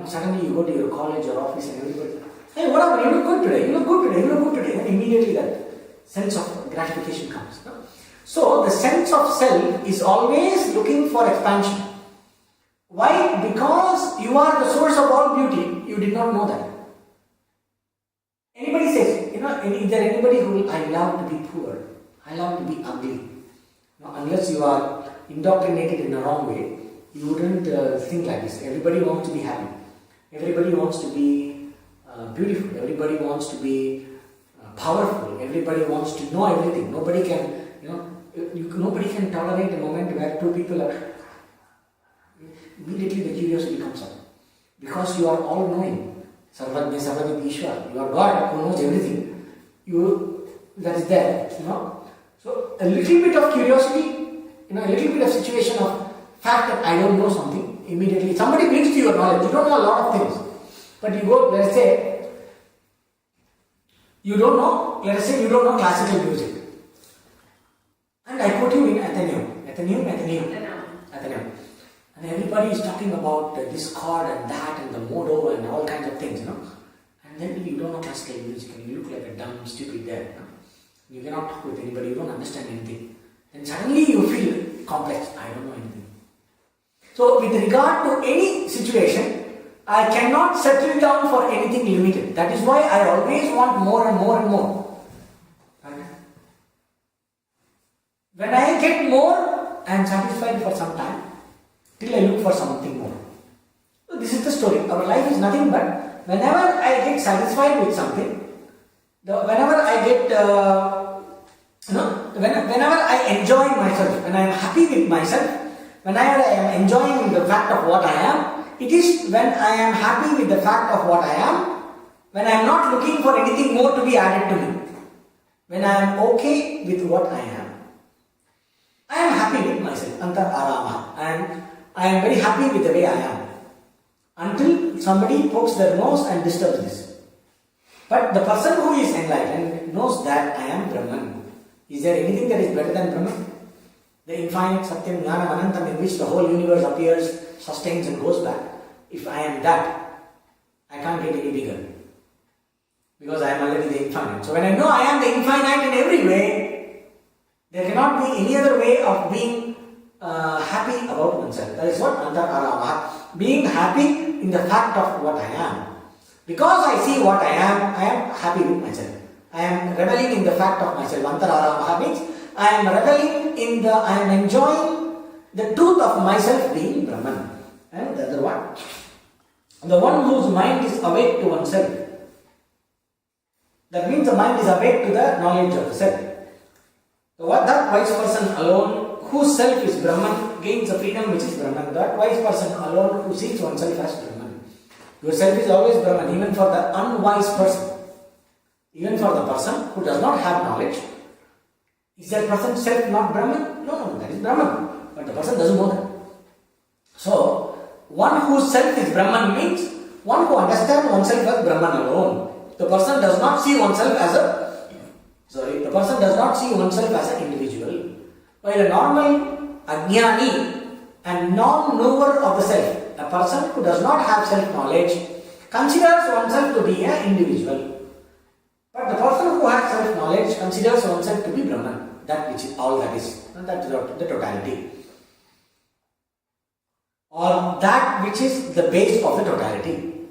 Suddenly you go to your college or office and everybody says, hey, what happened? You look good today, you look good today, you look good today. And immediately that sense of gratification comes. No? So the sense of self is always looking for expansion. Why? Because you are the source of all beauty. You did not know that. Anybody says, is there anybody who will, I love to be poor, I love to be ugly. Unless you are indoctrinated in the wrong way, you wouldn't think like this. Everybody wants to be happy. Everybody wants to be beautiful. Everybody wants to be powerful. Everybody wants to know everything. Nobody can, nobody can tolerate a moment where two people are. Immediately the curiosity comes up. Because you are all knowing. Sarvajna Sarvajit Ishwar. You are God who knows everything. That is there. So a little bit of curiosity, a little bit of situation of fact that I don't know something, immediately somebody brings to your knowledge. You don't know a lot of things. But you go, let's say you don't know classical music. And I put you in Athenaeum. And everybody is talking about this chord and that and the modo and all kinds of things, And then you don't know classical music and you look like a dumb, stupid there. You cannot talk with anybody, you don't understand anything. And suddenly you feel complex, I don't know anything. So with regard to any situation, I cannot settle down for anything limited. That is why I always want more and more and more. Right? When I get more, I am satisfied for some time, till I look for something more. So this is the story. Our life is nothing but whenever I get satisfied with something, whenever I get, whenever I enjoy myself, when I am happy with myself, whenever I am enjoying the fact of what I am, it is when I am happy with the fact of what I am, when I am not looking for anything more to be added to me, when I am okay with what I am. I am happy with myself, antar arama, and I am very happy with the way I am, until somebody pokes their nose and disturbs this. But the person who is enlightened knows that I am Brahman. Is there anything that is better than Brahman? The infinite Satyam Jnanam Anantam, in which the whole universe appears, sustains and goes back. If I am that, I can't get any bigger. Because I am already the infinite. So when I know I am the infinite in every way, there cannot be any other way of being happy about oneself. That is what Antar Arama. Being happy in the fact of what I am. Because I see what I am happy with myself. I am reveling in the fact of myself. Antar Arama means I am enjoying the truth of myself being Brahman. And the other one, the one whose mind is awake to oneself. That means the mind is awake to the knowledge of the self. So that wise person alone, whose self is Brahman, gains the freedom which is Brahman. That wise person alone who sees oneself as Brahman. Your self is always Brahman, even for the unwise person. Even for the person who does not have knowledge. Is that person's self not Brahman? No, that is Brahman. But the person doesn't know that. So, one whose self is Brahman means one who understands oneself as Brahman alone. The person does not see oneself as an individual. While a normal ajnani and non-knower of the self, a person who does not have self-knowledge, considers oneself to be an individual. But the person who has self-knowledge considers oneself to be Brahman. That which is all that is. And that is the totality. Or that which is the base of the totality.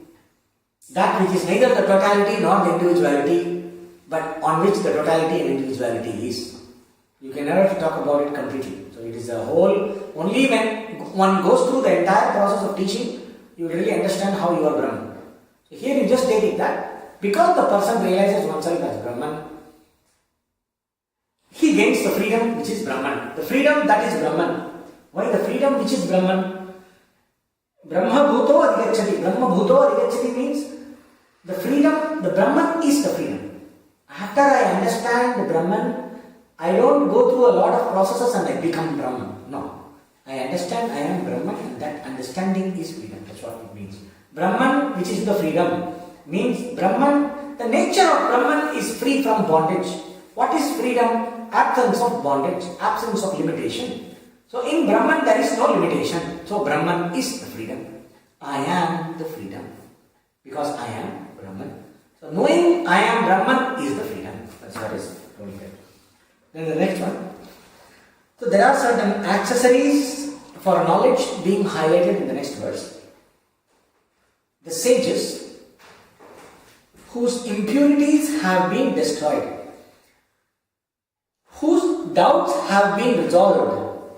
That which is neither the totality nor the individuality, but on which the totality and individuality is. You can never talk about it completely. So it is a whole, only when one goes through the entire process of teaching, you will really understand how you are Brahman. So here you just take it that because the person realizes oneself as Brahman, he gains the freedom which is Brahman. The freedom that is Brahman. Why the freedom which is Brahman? Brahma bhuto adhigacchati. Brahma bhuto adhigacchati means the freedom, the Brahman is the freedom. After I understand the Brahman, I don't go through a lot of processes and I become Brahman. No. I understand I am Brahman, and that understanding is freedom. That's what it means. Brahman, which is the freedom, means Brahman, the nature of Brahman is free from bondage. What is freedom? Absence of bondage, absence of limitation. So in Brahman there is no limitation. So Brahman is the freedom. I am the freedom because I am Brahman. So knowing I am Brahman is the freedom. That's what is told here. Then the next one. So there are certain accessories for knowledge being highlighted in the next verse. The sages whose impurities have been destroyed, whose doubts have been resolved,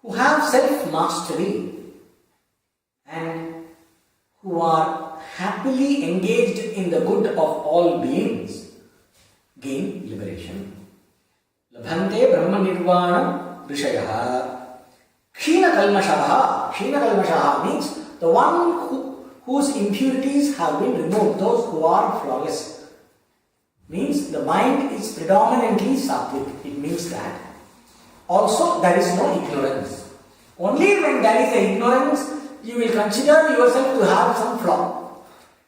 who have self-mastery, and who are happily engaged in the good of all beings, gain liberation. Labhante Brahma Nirvana Rishaya. Kshina Kalmashaha. Kshina Kalmashaha means the one whose impurities have been removed, those who are flawless. Means the mind is predominantly sattvic. It means that. Also, there is no ignorance. Only when there is a ignorance, you will consider yourself to have some flaw.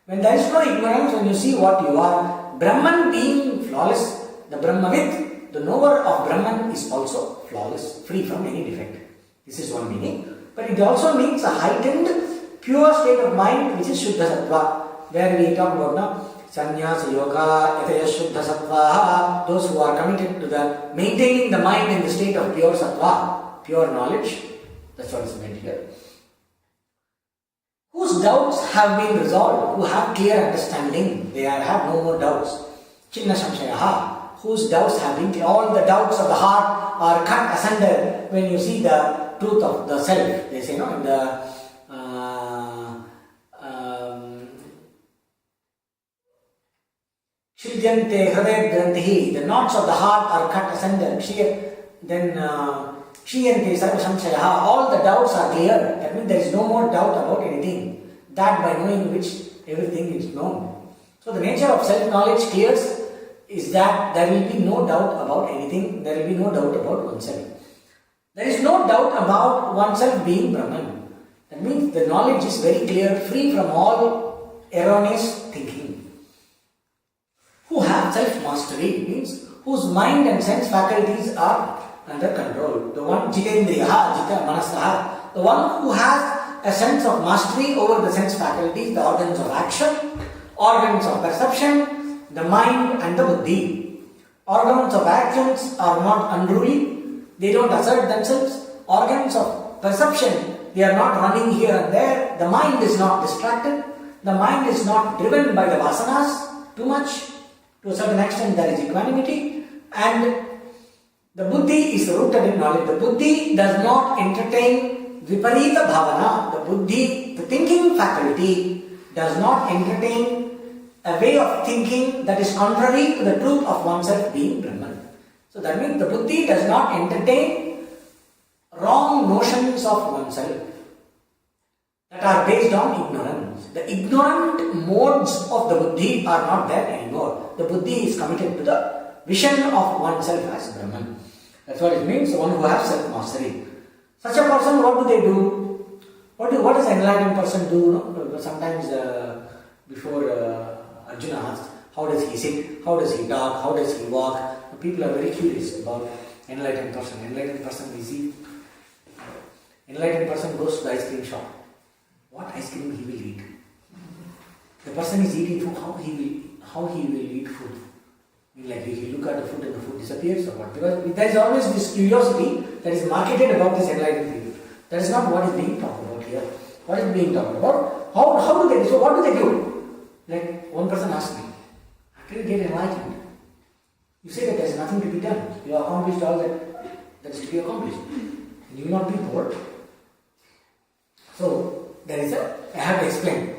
When there is no ignorance, when you see what you are, Brahman being flawless, the Brahmavit, the knower of Brahman is also flawless, free from any defect. This is one meaning. But it also means a heightened, pure state of mind, which is Shuddha Sattva, where we talk about now, Sannyasa Yoga, Yataya Shuddha Sattva, those who are committed to the maintaining the mind in the state of pure Sattva, pure knowledge. That's what is meant here. Whose doubts have been resolved, who have clear understanding, they have no more doubts. Chinna Samshayaha, whose doubts have been clear. All the doubts of the heart are cut asunder when you see the truth of the self. They say, in the Shiljante Hriday Grantihi, the knots of the heart are cut asunder. Then Shiyante Sarva Samshayaha, all the doubts are clear. That means there is no more doubt about anything. That by knowing which everything is known. So the nature of self-knowledge clears is that there will be no doubt about anything. There will be no doubt about oneself. There is no doubt about oneself being Brahman. That means the knowledge is very clear, free from all erroneous thinking. Who have self-mastery means whose mind and sense faculties are under control. The one Jitendriyaha, Jita Manasaha, the one who has a sense of mastery over the sense faculties, the organs of action, organs of perception, the mind and the buddhi. Organs of actions are not unruly, they don't assert themselves. Organs of perception, they are not running here and there. The mind is not distracted. The mind is not driven by the vasanas too much. To a certain extent there is equanimity, and the buddhi is rooted in knowledge. The buddhi does not entertain viparita bhavana. The buddhi, the thinking faculty, does not entertain a way of thinking that is contrary to the truth of oneself being Brahman. So that means the buddhi does not entertain wrong notions of oneself that are based on ignorance. The ignorant modes of the buddhi are not there anymore. The buddhi is committed to the vision of oneself as Brahman. That's what it means, one who has self-mastery. Such a person, what do they do? What does an enlightened person do? Sometimes before Arjuna asked, how does he sit? How does he talk? How does he walk? People are very curious about enlightened person. Enlightened person is he. Enlightened person goes to the ice cream shop. What ice cream he will eat? The person is eating food. How he will eat food? Like he look at the food and the food disappears or what? Because there is always this curiosity that is marketed about this enlightened people. That is not what is being talked about here. What is being talked about? How do they do? So what do they do? Like one person asked me, how do you get enlightened? You say that there is nothing to be done. You have accomplished all that is to be accomplished. And you will not be bored. So I have to explain.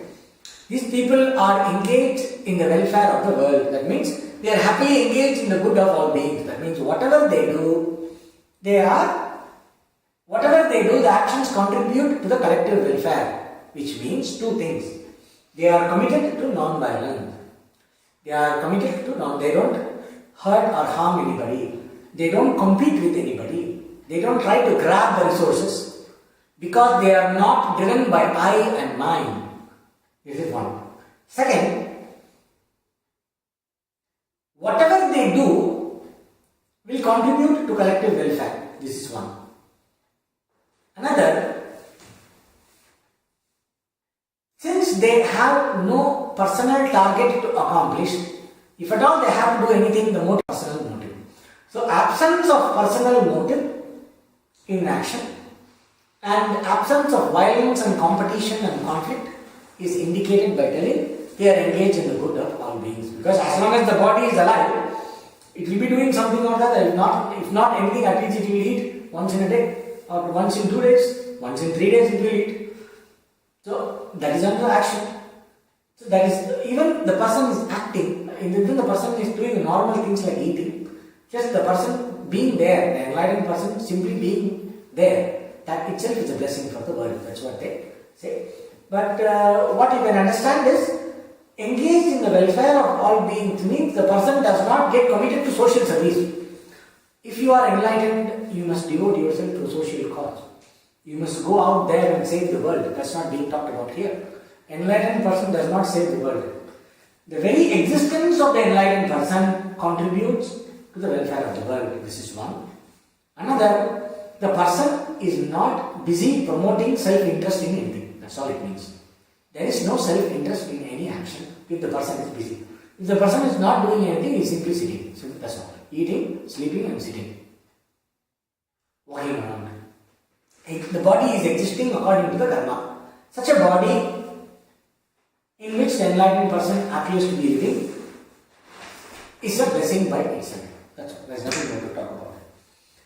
These people are engaged in the welfare of the world. That means they are happily engaged in the good of all beings. That means whatever they do, the actions contribute to the collective welfare, which means two things. They are committed to non-violence. They don't hurt or harm anybody. They don't compete with anybody. They don't try to grab the resources. because they are not driven by I and mine. This is one. Second, whatever they do will contribute to collective welfare. This is one. Another, since they have no personal target to accomplish, if at all they have to do anything, the motive is personal motive. So absence of personal motive in action and absence of violence and competition and conflict is indicated by telling they are engaged in the good of all beings. Because as long as the body is alive, it will be doing something or other. If not anything, at least it will eat once in a day, or once in 2 days, once in 3 days it will eat. So that is under action. So that is, even the person is acting, even the person is doing normal things like eating, just the person being there, the enlightened person simply being there, that itself is a blessing for the world. That's what they say. But what you can understand is, engaged in the welfare of all beings means the person does not get committed to social service. If you are enlightened, you must devote yourself to a social cause. You must go out there and save the world. That's not being talked about here. Enlightened person does not save the world. The very existence of the enlightened person contributes to the welfare of the world. This is one. Another, the person is not busy promoting self-interest in anything. That's all it means. There is no self-interest in any action if the person is busy. If the person is not doing anything, he is simply sitting. So that's all. Eating, sleeping and sitting. Walking around. The body is existing according to the karma. Such a body in which the enlightened person appears to be living is a blessing by itself. That's all. There's nothing more to talk about.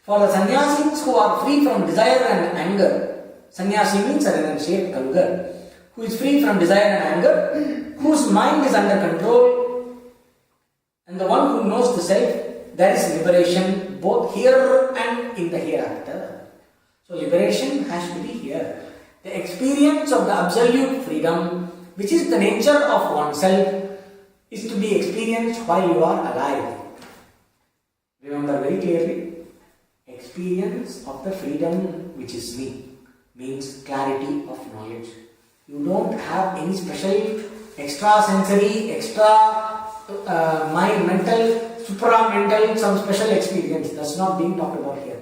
For the sannyasis who are free from desire and anger, sannyasi means a renunciate kalugar, who is free from desire and anger, whose mind is under control, and the one who knows the self, there is liberation both here and in the hereafter. So liberation has to be here. The experience of the absolute freedom, which is the nature of oneself, is to be experienced while you are alive. Remember very clearly, experience of the freedom which is me means clarity of knowledge. You don't have any special extra sensory, mind, mental, supra-mental, some special experience. That's not being talked about here.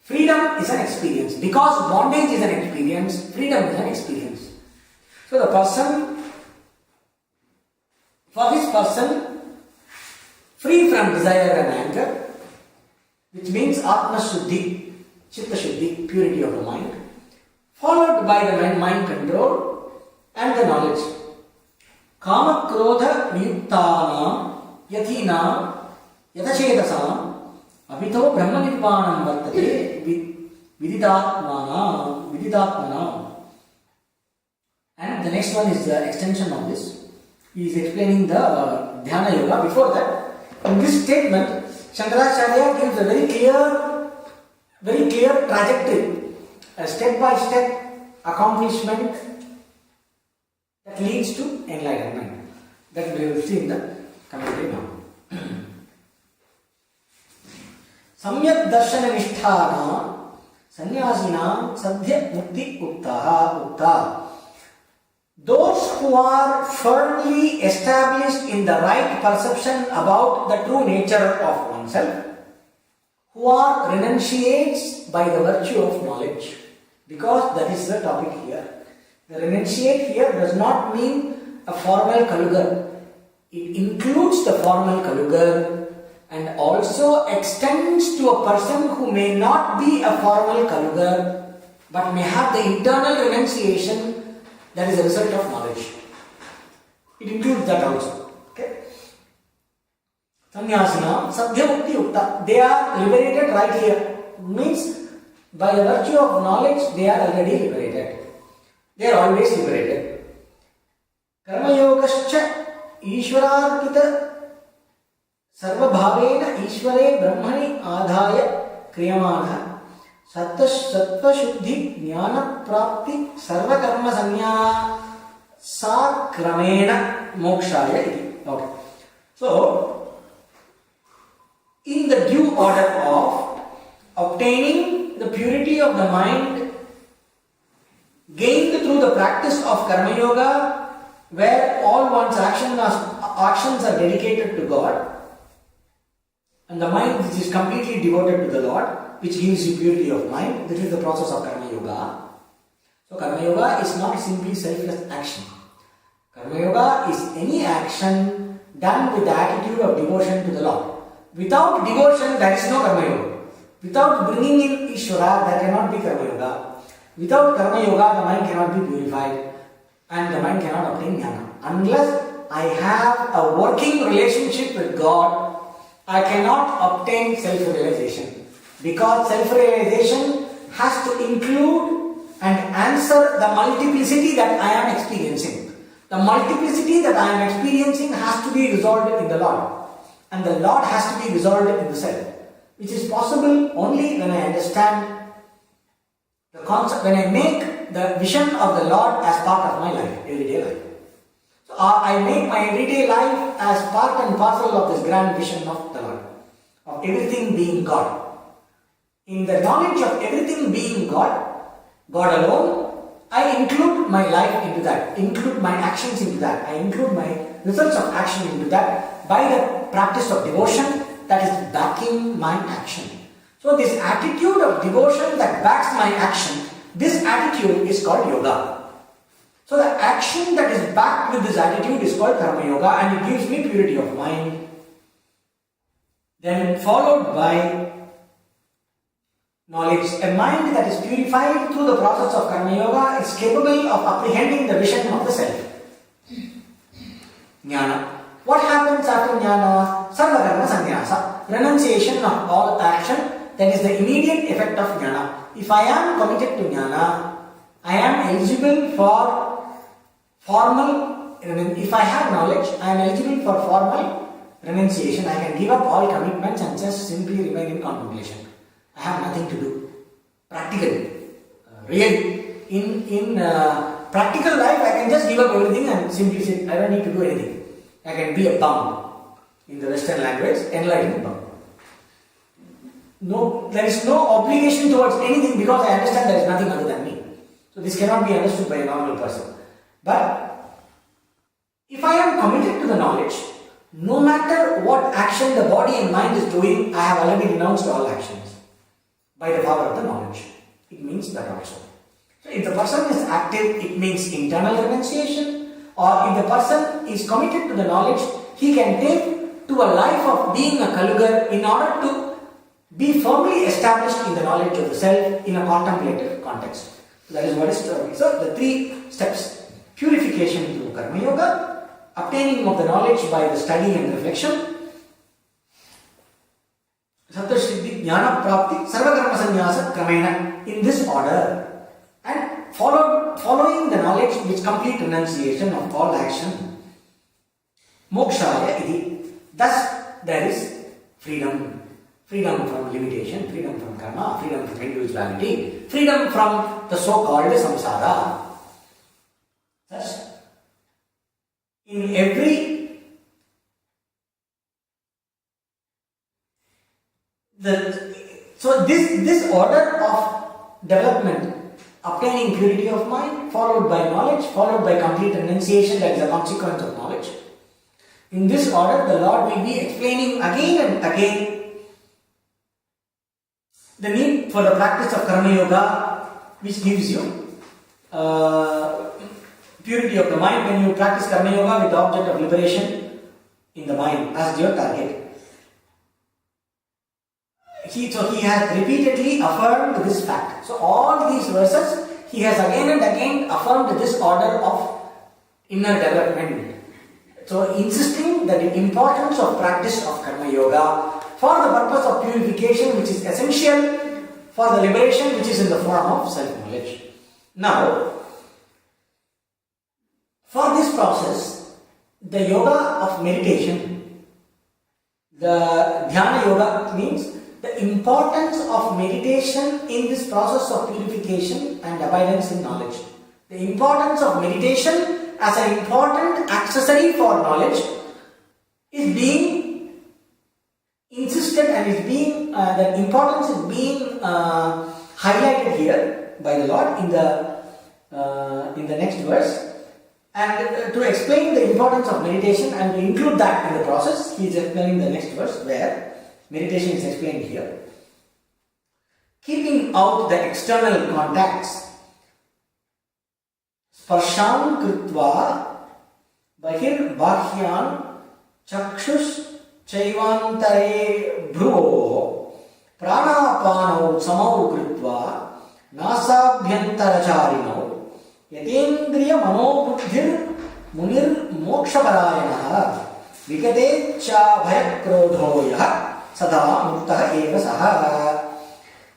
Freedom is an experience. Because bondage is an experience, freedom is an experience. So the person, for this person, free from desire and anger, which means Atma Shuddhi, Chitta Shuddhi, purity of the mind, followed by the mind control and the knowledge. Kama Krodha Niyuktana Yathina Yatachedasam Abhito Brahma Nirvanam Vartate Viditatmana. And the next one is the extension of this. He is explaining the Dhyana Yoga. Before that, in this statement, Shankaracharya gives a very clear trajectory, a step-by-step accomplishment that leads to enlightenment. That we will see in the commentary now. Samyak darshana nisthana sannyasina sadhya mukti ukta. Those who are firmly established in the right perception about the true nature of oneself, who are renunciates by the virtue of knowledge, because that is the topic here. The renunciate here does not mean a formal kalugar. It includes the formal kalugar and also extends to a person who may not be a formal kalugar but may have the internal renunciation that is a result of knowledge. It includes that also. Okay? Sannyasina, sadhya mukti yukta. They are liberated right here. Means by the virtue of knowledge they are already liberated. They are always liberated. Karma yogascha ishwararpita sarvabhavena ishware brahmani adhaya kriyamana sattva shuddhi jnana prapti sarva karma sanyasa kramena mokshaya iti. Okay. So, in the due order of obtaining the purity of the mind practice of Karma Yoga, where all one's actions are dedicated to God, and the mind which is completely devoted to the Lord, which gives you purity of mind. This is the process of Karma Yoga. So Karma Yoga is not simply selfless action. Karma Yoga is any action done with the attitude of devotion to the Lord. Without devotion, there is no Karma Yoga. Without bringing in Ishvara, there cannot be Karma Yoga. Without Karma Yoga, the mind cannot be purified and the mind cannot obtain Jnana. Unless I have a working relationship with God, I cannot obtain self-realization. Because self-realization has to include and answer the multiplicity that I am experiencing. The multiplicity that I am experiencing has to be resolved in the Lord. And the Lord has to be resolved in the self. Which is possible only when I understand the concept, when I make the vision of the Lord as part of my life, everyday life. So I make my everyday life as part and parcel of this grand vision of the Lord, of everything being God. In the knowledge of everything being God, God alone, I include my life into that, include my actions into that, I include my results of action into that by the practice of devotion that is backing my action. So this attitude of devotion that backs my action, this attitude is called yoga. So the action that is backed with this attitude is called Karma Yoga, and it gives me purity of mind. Then followed by knowledge. A mind that is purified through the process of Karma Yoga is capable of apprehending the vision of the self. Jnana. What happens after Jnana? Sarva Karma Sannyasa. Renunciation of all action. That is the immediate effect of Jnana. If I am committed to Jnana, I am eligible for formal, if I have knowledge, I am eligible for formal renunciation. I can give up all commitments and just simply remain in contemplation. I have nothing to do. Practically. Really. In practical life, I can just give up everything and simply say, I don't need to do anything. I can be a bum. In the Western language, enlightened bum. No, there is no obligation towards anything because I understand there is nothing other than me. So this cannot be understood by a normal person. But if I am committed to the knowledge, no matter what action the body and mind is doing, I have already renounced all actions by the power of the knowledge. It means that also. So if the person is active, it means internal renunciation, or if the person is committed to the knowledge, he can take to a life of being a Kalugar in order to be firmly established in the knowledge of the self in a contemplative context. That is what is true. So the three steps. Purification through Karma Yoga, obtaining of the knowledge by the study and reflection, Sattva-Siddhi, Jnana Prapti, Sarva Karma Sannyasa Kramena, in this order, and following the knowledge which complete renunciation of all action. Mokshaya iti. Thus there is freedom. Freedom from limitation, freedom from karma, freedom from individuality, freedom from the so-called samsara. Thus, in every this order of development, obtaining purity of mind, followed by knowledge, followed by complete renunciation, that is a consequence of knowledge. In this order, the Lord will be explaining again and again the need for the practice of Karma Yoga, which gives you purity of the mind. When you practice Karma Yoga with the object of liberation in the mind as your target. He has repeatedly affirmed this fact. So all these verses, he has again and again affirmed this order of inner development. So insisting that the importance of practice of Karma Yoga for the purpose of purification, which is essential for the liberation, which is in the form of self-knowledge. Now, for this process, the yoga of meditation, the dhyana yoga means the importance of meditation in this process of purification and abidance in knowledge. The importance of meditation as an important accessory for knowledge is being insisted and is being, the importance is being highlighted here by the Lord in the in the next verse. And to explain the importance of meditation and to include that in the process, he is explaining the next verse where meditation is explained here. Keeping out the external contacts, sparshan kritva bahir bahyan chakshus chaivantare bhruvo pranapano samau kritva nasabhyantaracharino यतेन्द्रिय मनोबुद्धिर मुनिर मोक्षपरायणः विगतेच्छा भयक्रोधो यः सदा मुक्तः एव सः.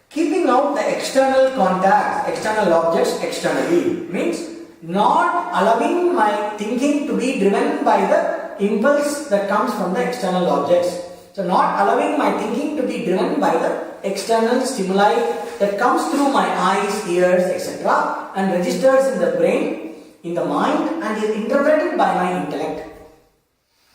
Keeping out the external contacts, external objects externally means not allowing my thinking to be driven by the impulse that comes from the external objects. So not allowing my thinking to be driven by the external stimuli that comes through my eyes, ears, etc. and registers in the brain, in the mind and is interpreted by my intellect.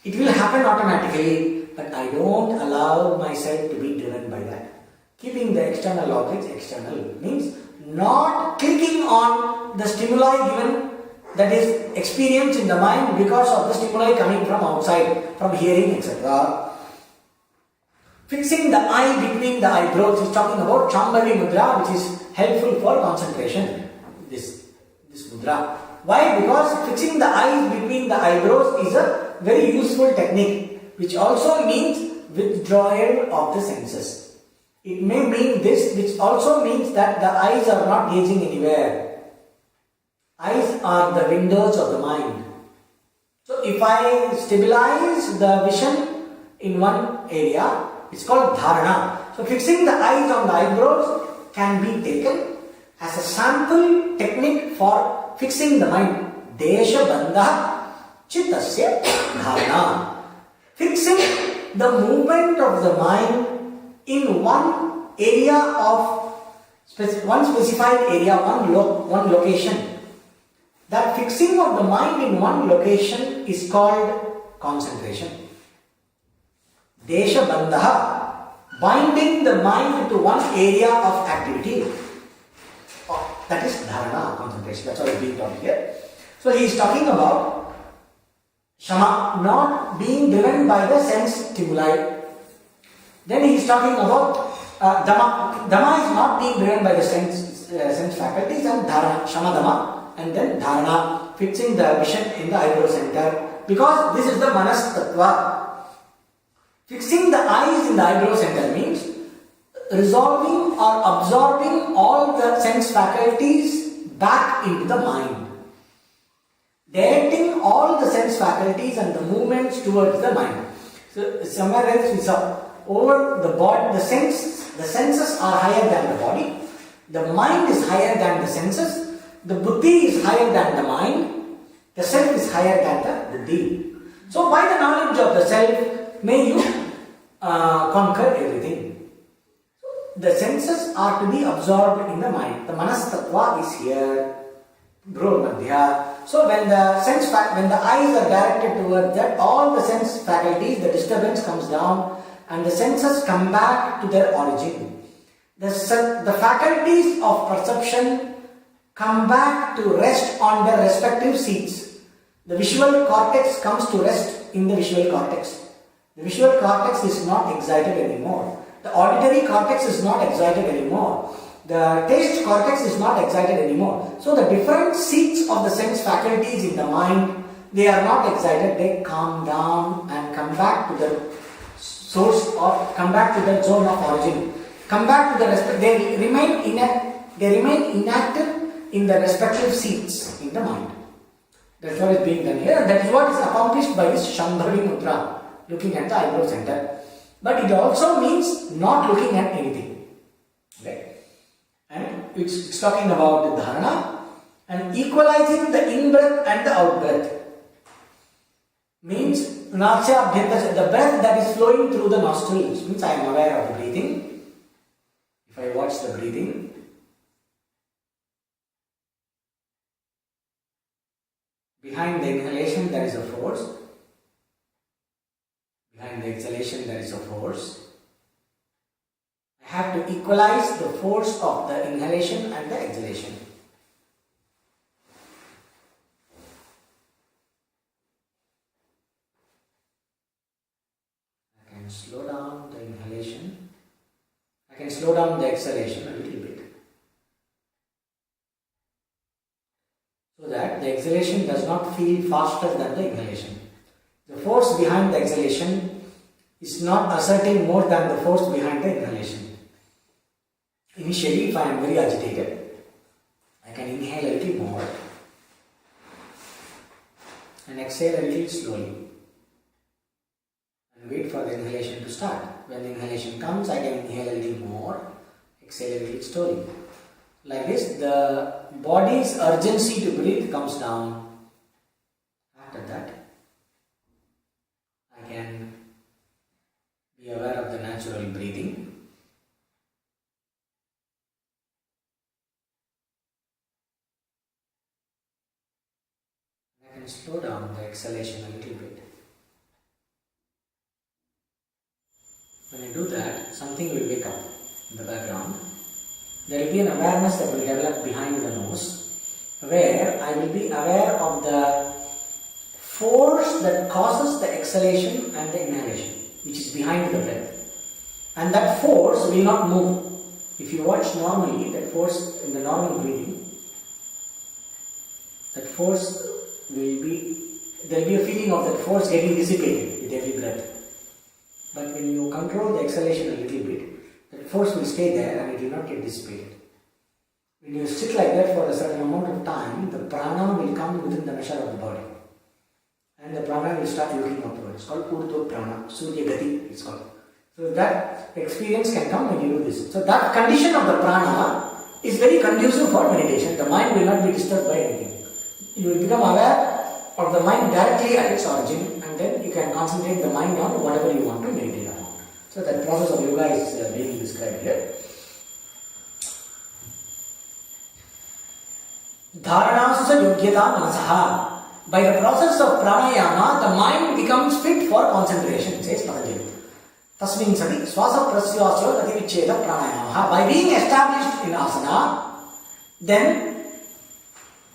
It will happen automatically, but I don't allow myself to be driven by that. Keeping the external objects external means not clicking on the stimuli given, that is experienced in the mind because of the stimuli coming from outside, from hearing, etc. Fixing the eye between the eyebrows is talking about Shambhavi Mudra, which is helpful for concentration. This mudra. Why? Because fixing the eyes between the eyebrows is a very useful technique, which also means withdrawal of the senses. It may mean this, which also means that the eyes are not gazing anywhere. Eyes are the windows of the mind. So if I stabilize the vision in one area, it's called dharana. So fixing the eyes on the eyebrows can be taken as a sample technique for fixing the mind. Desha bandha chittasya dharana. Fixing the movement of the mind in one area of one specified area, one location. That fixing of the mind in one location is called concentration. Desha bandha, binding the mind to one area of activity. That is dharana, concentration. That's what is being taught here. So he is talking about shama, not being driven by the sense stimuli. Then he is talking about dhamma. Dhamma is not being driven by the sense faculties, and dharana, shama dhamma, and then dharana, fixing the vision in the eyebrow center. Because this is the manas tattva. Fixing the eyes in the eyebrow center means resolving or absorbing all the sense faculties back into the mind. Directing all the sense faculties and the movements towards the mind. So somewhere else we saw over the body, the senses are higher than the body. The mind is higher than the senses. The buddhi is higher than the mind. The self is higher than the buddhi. So by the knowledge of the self, may you conquer everything. The senses are to be absorbed in the mind. The manas tattva is here, bhru madhya. So when the eyes are directed towards that, all the sense faculties, the disturbance comes down and the senses come back to their origin. The faculties of perception come back to rest on their respective seats. The visual cortex comes to rest in the visual cortex. The visual cortex is not excited anymore. The auditory cortex is not excited anymore. The taste cortex is not excited anymore. So the different seats of the sense faculties in the mind, they are not excited. They calm down and come back to the source or come back to the zone of origin. Come back to the they remain inactive in the respective seats in the mind. That's what is being done here. That is what is accomplished by this Shambhavi Mudra, looking at the eyebrow center. But it also means not looking at anything. Right? And it's talking about the dharana and equalizing the in-breath and the out-breath. Means nasya abhyanta, the breath that is flowing through the nostrils. Means I am aware of the breathing. If I watch the breathing, behind the inhalation there is a force. Behind the exhalation there is a force. I have to equalize the force of the inhalation and the exhalation. inhalation, I can slow down the exhalation a little bit, so that the exhalation does not feel faster than the inhalation. The force behind the exhalation is not asserting more than the force behind the inhalation. Initially, if I am very agitated, I can inhale a little more and exhale a little slowly and wait for the inhalation to start. When the inhalation comes, I can inhale a little more, exhale a little slowly. Like this, the body's urgency to breathe comes down. After that, I can be aware of the natural breathing. I can slow down the exhalation a little bit. When I do that, something will wake up in the background. There will be an awareness that will develop behind the nose, where I will be aware of the force that causes the exhalation and the inhalation, which is behind the breath. And that force will not move. If you watch normally, that force in the normal breathing, that force will be, there will be a feeling of that force getting dissipated with every breath. But when you control the exhalation a little bit, that force will stay there and it will not get dissipated. When you sit like that for a certain amount of time, the prana will come within the measure of the body. And the prana will start looking upwards. It's called Urdhva Prana, Surya Gati it's called. So that experience can come when you do this. So that condition of the prana is very conducive for meditation. The mind will not be disturbed by anything. You will become aware of the mind directly at its origin, and then you can concentrate the mind on whatever you want to meditate upon. So that process of yoga is being described here. Dharanasa yogyata manasaha. By the process of pranayama, the mind becomes fit for concentration, says Patanjali. Tasmin sati swasa prasyasya gati vicheda pranayama. By being established in asana, then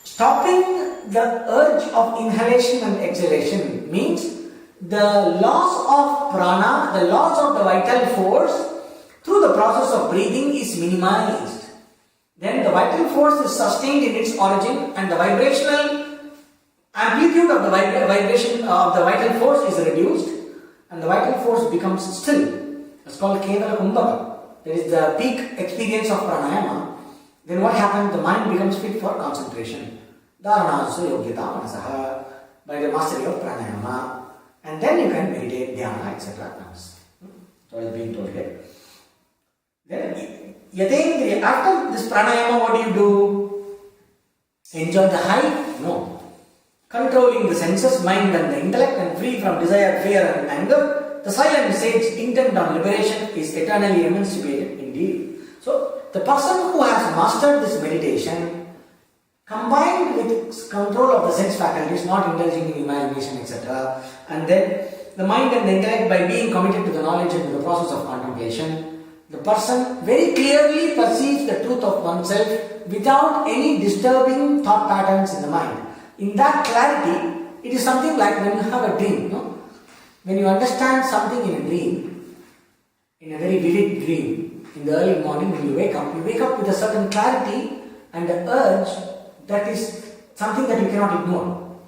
stopping the urge of inhalation and exhalation means the loss of prana, the loss of the vital force through the process of breathing is minimized. Then the vital force is sustained in its origin and the vibrational amplitude of the vibration of the vital force is reduced and the vital force becomes still. It's called Kevala Kumbhaka. That is the peak experience of pranayama. Then what happens? The mind becomes fit for concentration. Dharanasa yogyata manasaha. By the mastery of pranayama. And then you can meditate, dhyana, etc. comes. So what is being told here. Then yatendriya. After this pranayama, what do you do? Enjoy the high? No. Controlling the senses, mind and the intellect and free from desire, fear and anger, the silent sage intent on liberation is eternally emancipated indeed. So, the person who has mastered this meditation, combined with control of the sense faculties, not indulging in imagination, etc., and then the mind and the intellect by being committed to the knowledge and to the process of contemplation, the person very clearly perceives the truth of oneself without any disturbing thought patterns in the mind. In that clarity, it is something like when you have a dream, no? When you understand something in a dream, in a very vivid dream, in the early morning when you wake up with a certain clarity and the urge that is something that you cannot ignore.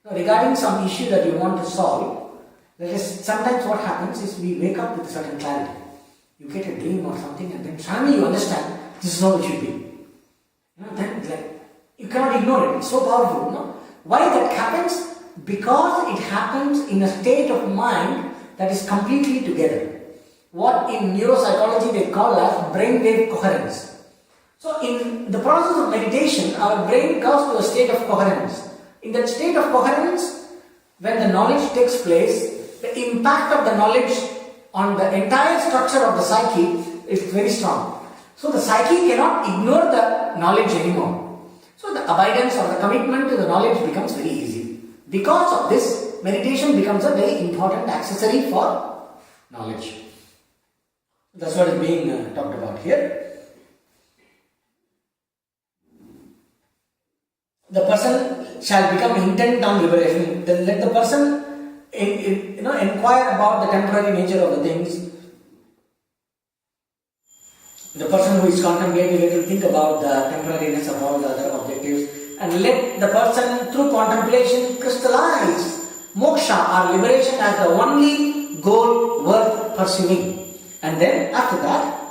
Now, regarding some issue that you want to solve, that is sometimes what happens is we wake up with a certain clarity. You get a dream or something and then suddenly you understand this is how it should be. Then you cannot ignore it. It's so powerful, no? Why that happens? Because it happens in a state of mind that is completely together. What in neuropsychology they call as brainwave coherence. So in the process of meditation, our brain comes to a state of coherence. In that state of coherence, when the knowledge takes place, the impact of the knowledge on the entire structure of the psyche is very strong. So the psyche cannot ignore the knowledge anymore. So the abidance or the commitment to the knowledge becomes very easy. Because of this, meditation becomes a very important accessory for knowledge. That's what is being talked about here. The person shall become intent on liberation. Let the person inquire about the temporary nature of the things. The person who is contemplating, let him think about the temporariness of all the other objectives and let the person through contemplation crystallize moksha or liberation as the only goal worth pursuing. And then after that,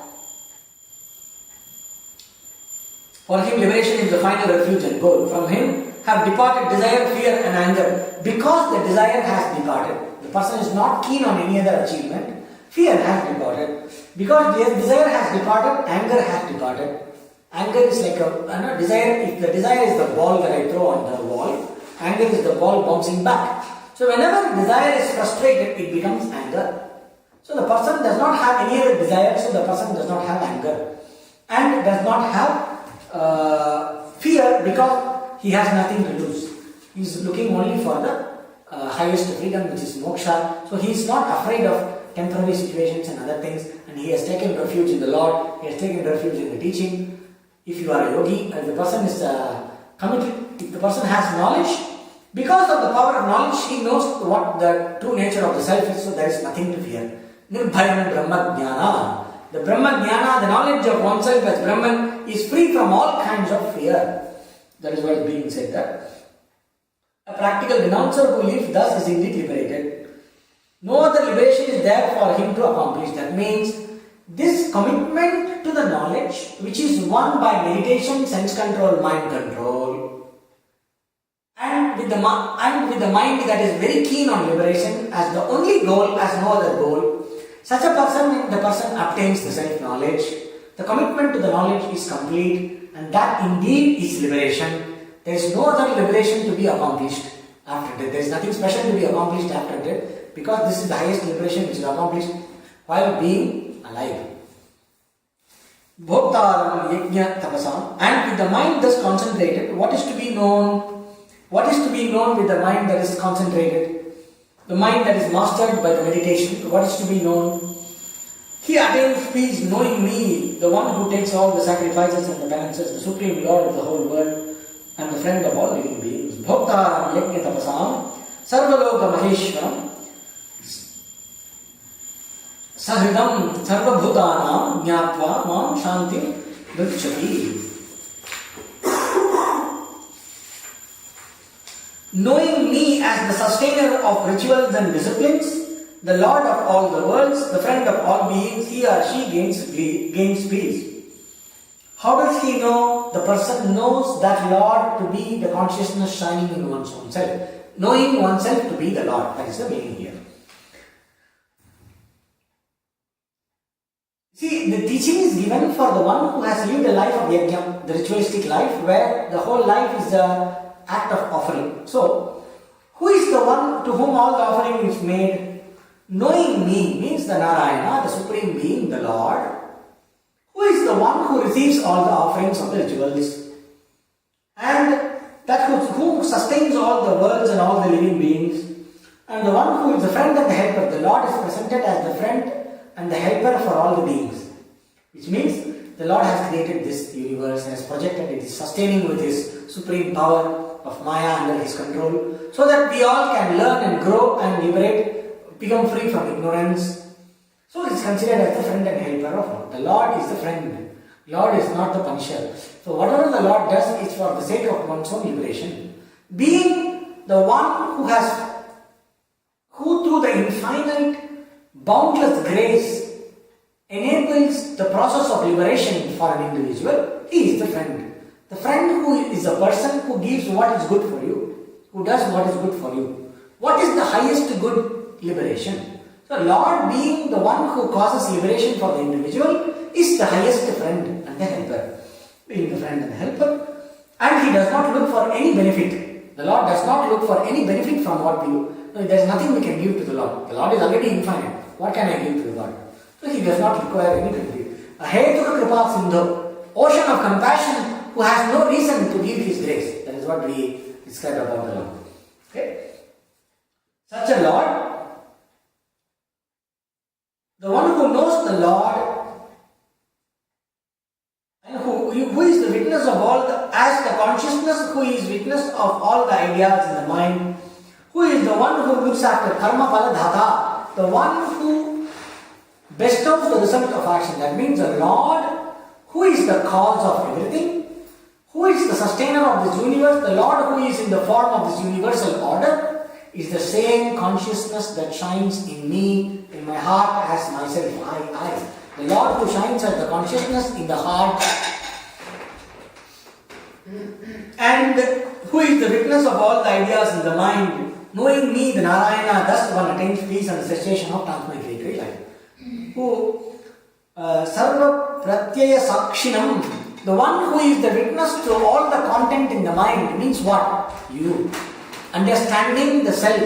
for him liberation is the final refuge and goal. From him have departed desire, fear and anger. Because the desire has departed, the person is not keen on any other achievement, fear has departed. Because the desire has departed, anger has departed. Anger is like a desire. If the desire is the ball that I throw on the wall, anger is the ball bouncing back. So whenever desire is frustrated, it becomes anger. So the person does not have any other desire, so the person does not have anger. And does not have fear because he has nothing to lose. He is looking only for the highest freedom, which is moksha. So he is not afraid of temporary situations and other things, and he has taken refuge in the Lord, he has taken refuge in the teaching. If you are a yogi, and the person is committed, if the person has knowledge, because of the power of knowledge, he knows what the true nature of the self is, so there is nothing to fear. Nirbhayam Brahma Jnana. The Brahma Jnana, the knowledge of oneself as Brahman, is free from all kinds of fear. That is what is being said there. A practical renouncer who lives thus is indeed liberated. No other liberation is there for him to accomplish. That means this commitment to the knowledge, which is won by meditation, sense control, mind control, and with the mind that is very keen on liberation as the only goal, as no other goal, such a person, the person obtains the self-knowledge. The commitment to the knowledge is complete, and that indeed is liberation. There is no other liberation to be accomplished after death. There is nothing special to be accomplished after death, because this is the highest liberation which is accomplished while being alive. Bhoktaram yajna tapasam. And with the mind thus concentrated, what is to be known? What is to be known with the mind that is concentrated? The mind that is mastered by the meditation, what is to be known? He attains peace knowing me, the one who takes all the sacrifices and the penances, the Supreme Lord of the whole world and the friend of all living beings. Bhoktaram yajna tapasam sarvaloka maheshwaram sahridam sarvabhutanam jnatva mam shanti vrikshati. Knowing me as the sustainer of rituals and disciplines, the Lord of all the worlds, the friend of all beings, he or she gains peace. How does he know? The person knows that Lord to be the consciousness shining in one's own self. Knowing oneself to be the Lord. That is the meaning here. See, the teaching is given for the one who has lived a life of yajna, the ritualistic life, where the whole life is a act of offering. So, who is the one to whom all the offering is made? Knowing me means the Narayana, the Supreme Being, the Lord, who is the one who receives all the offerings of the rituals, and that who sustains all the worlds and all the living beings, and the one who is the friend and the helper. The Lord is presented as the friend and the helper for all the beings, which means the Lord has created this universe and has projected it, is sustaining with His supreme power of Maya under His control, so that we all can learn and grow and liberate, become free from ignorance. So it is considered as the friend and helper of all. The Lord is the friend. Lord is not the punisher. So whatever the Lord does is for the sake of one's own liberation. Being the one who through the infinite, boundless grace enables the process of liberation for an individual, he is the friend. The friend who is a person who gives what is good for you, who does what is good for you. What is the highest good? Liberation. So Lord being the one who causes liberation for the individual is the highest friend and the helper. Being the friend and the helper, and He does not look for any benefit. The Lord does not look for any benefit from what we do. No, there is nothing we can give to the Lord. The Lord is already infinite. What can I give to the Lord? So He does not require any benefit. A hetuka kripa sindhu, ocean of compassion, who has no reason to give His grace. That is what we describe about the Lord. Okay? Such a Lord, the one who knows the Lord and who is the witness of all as the consciousness who is witness of all the ideas in the mind, who is the one who looks after karma phala dhata, the one who bestows the result of action. That means the Lord who is the cause of everything, who is the sustainer of this universe, the Lord who is in the form of this universal order, is the same consciousness that shines in me, in my heart as myself, I. The Lord who shines as the consciousness in the heart, and who is the witness of all the ideas in the mind, knowing me, the Narayana, thus one attains peace and cessation of transmigratory life. Who Sarva Pratyaya Sakshinam, the one who is the witness to all the content in the mind, means what? You. Understanding the self,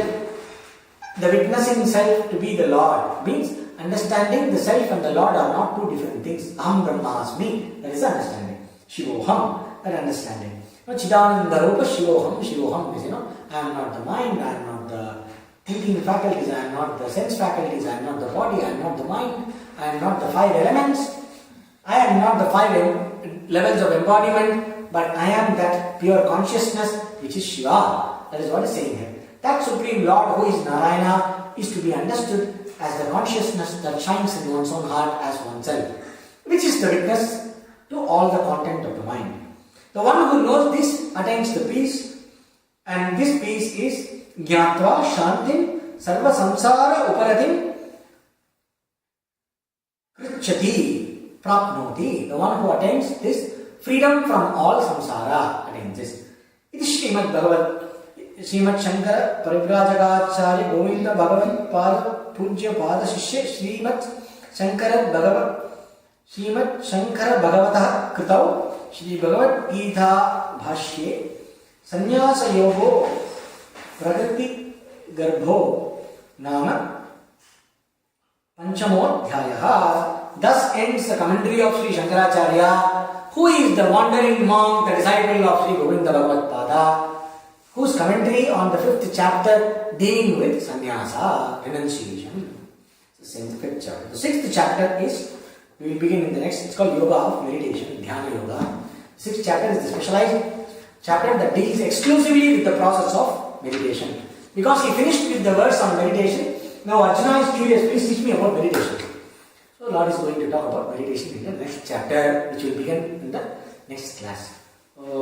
the witnessing self to be the Lord, means understanding the self and the Lord are not two different things. Aham Brahmasmi, that is understanding. Shivoham, that understanding. Chidananda Rupa Shivoham, Shivoham is, I am not the mind, I am not the thinking faculties, I am not the sense faculties, I am not the body, I am not the mind, I am not the five elements, I am not the five levels of embodiment, but I am that pure consciousness which is Shiva. That is what is saying here. That Supreme Lord who is Narayana is to be understood as the consciousness that shines in one's own heart as oneself, which is the witness to all the content of the mind. The one who knows this attains the peace, and this peace is Jnatva Shantim Sarva Samsara Uparatim Krichati Prapnoti. The one who attains this freedom from all samsara attains this. It is Srimad Bhagavad, Srimad Shankara Parivrajagacharya Govinda Bhagavad Pada Pujya Pada Shishya Srimad Shankara Bhagavata Kritau Shri Bhagavad Gita Bhashye Sannyasa Yogo Prakriti Garbho Nama Panchamodhyayaha. Thus ends the commentary of Sri Shankaracharya, who is the wandering monk, the disciple of Sri Govinda Bhagavad Pada, whose commentary on the 5th chapter dealing with sannyasa, renunciation. It's the 5th chapter. The 6th chapter is, we will begin in the next, it's called Yoga of Meditation, Dhyana Yoga. The 6th chapter is the specialized chapter that deals exclusively with the process of meditation. Because he finished with the verse on meditation, now Arjuna is curious, please teach me about meditation. So Lord is going to talk about meditation in the next chapter, which will begin in the next class. Om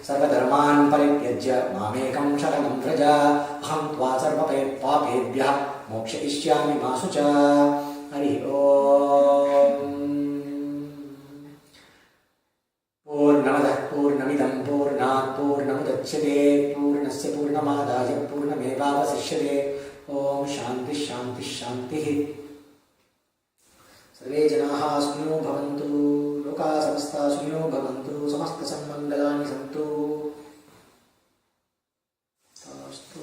Sarvadharman Parityajya Mamekam Sharanam Vraja Aham Tva Sarvapapebhyah Moksha Ishyami Masucha. Hari Om. Purnamadah Purnamidam Purnat Purnamudachyate Purnasya Purnamadaya Purnamevavasishyate. Om Shanti Shanti Shanti. Sarve Janaha Sukhino Bhavantu, Loka Samasta Sukhino Bhavantu, Samasta Sammangalani Santu. Astu.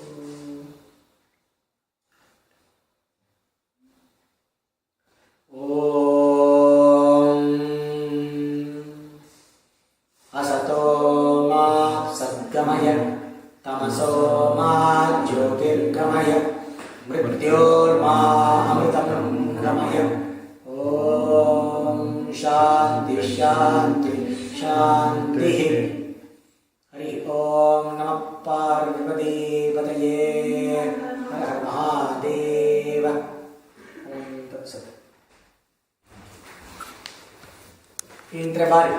Om Asato Ma Sadgamaya Tamaso Ma Jyotirgamaya Mrityorma Amritam Gamaya. Om Shanti Shanti Shanti. Hari Om Namah Parvati Pataye Har Har Mahadeva. Om Tat Sat. In tre vari.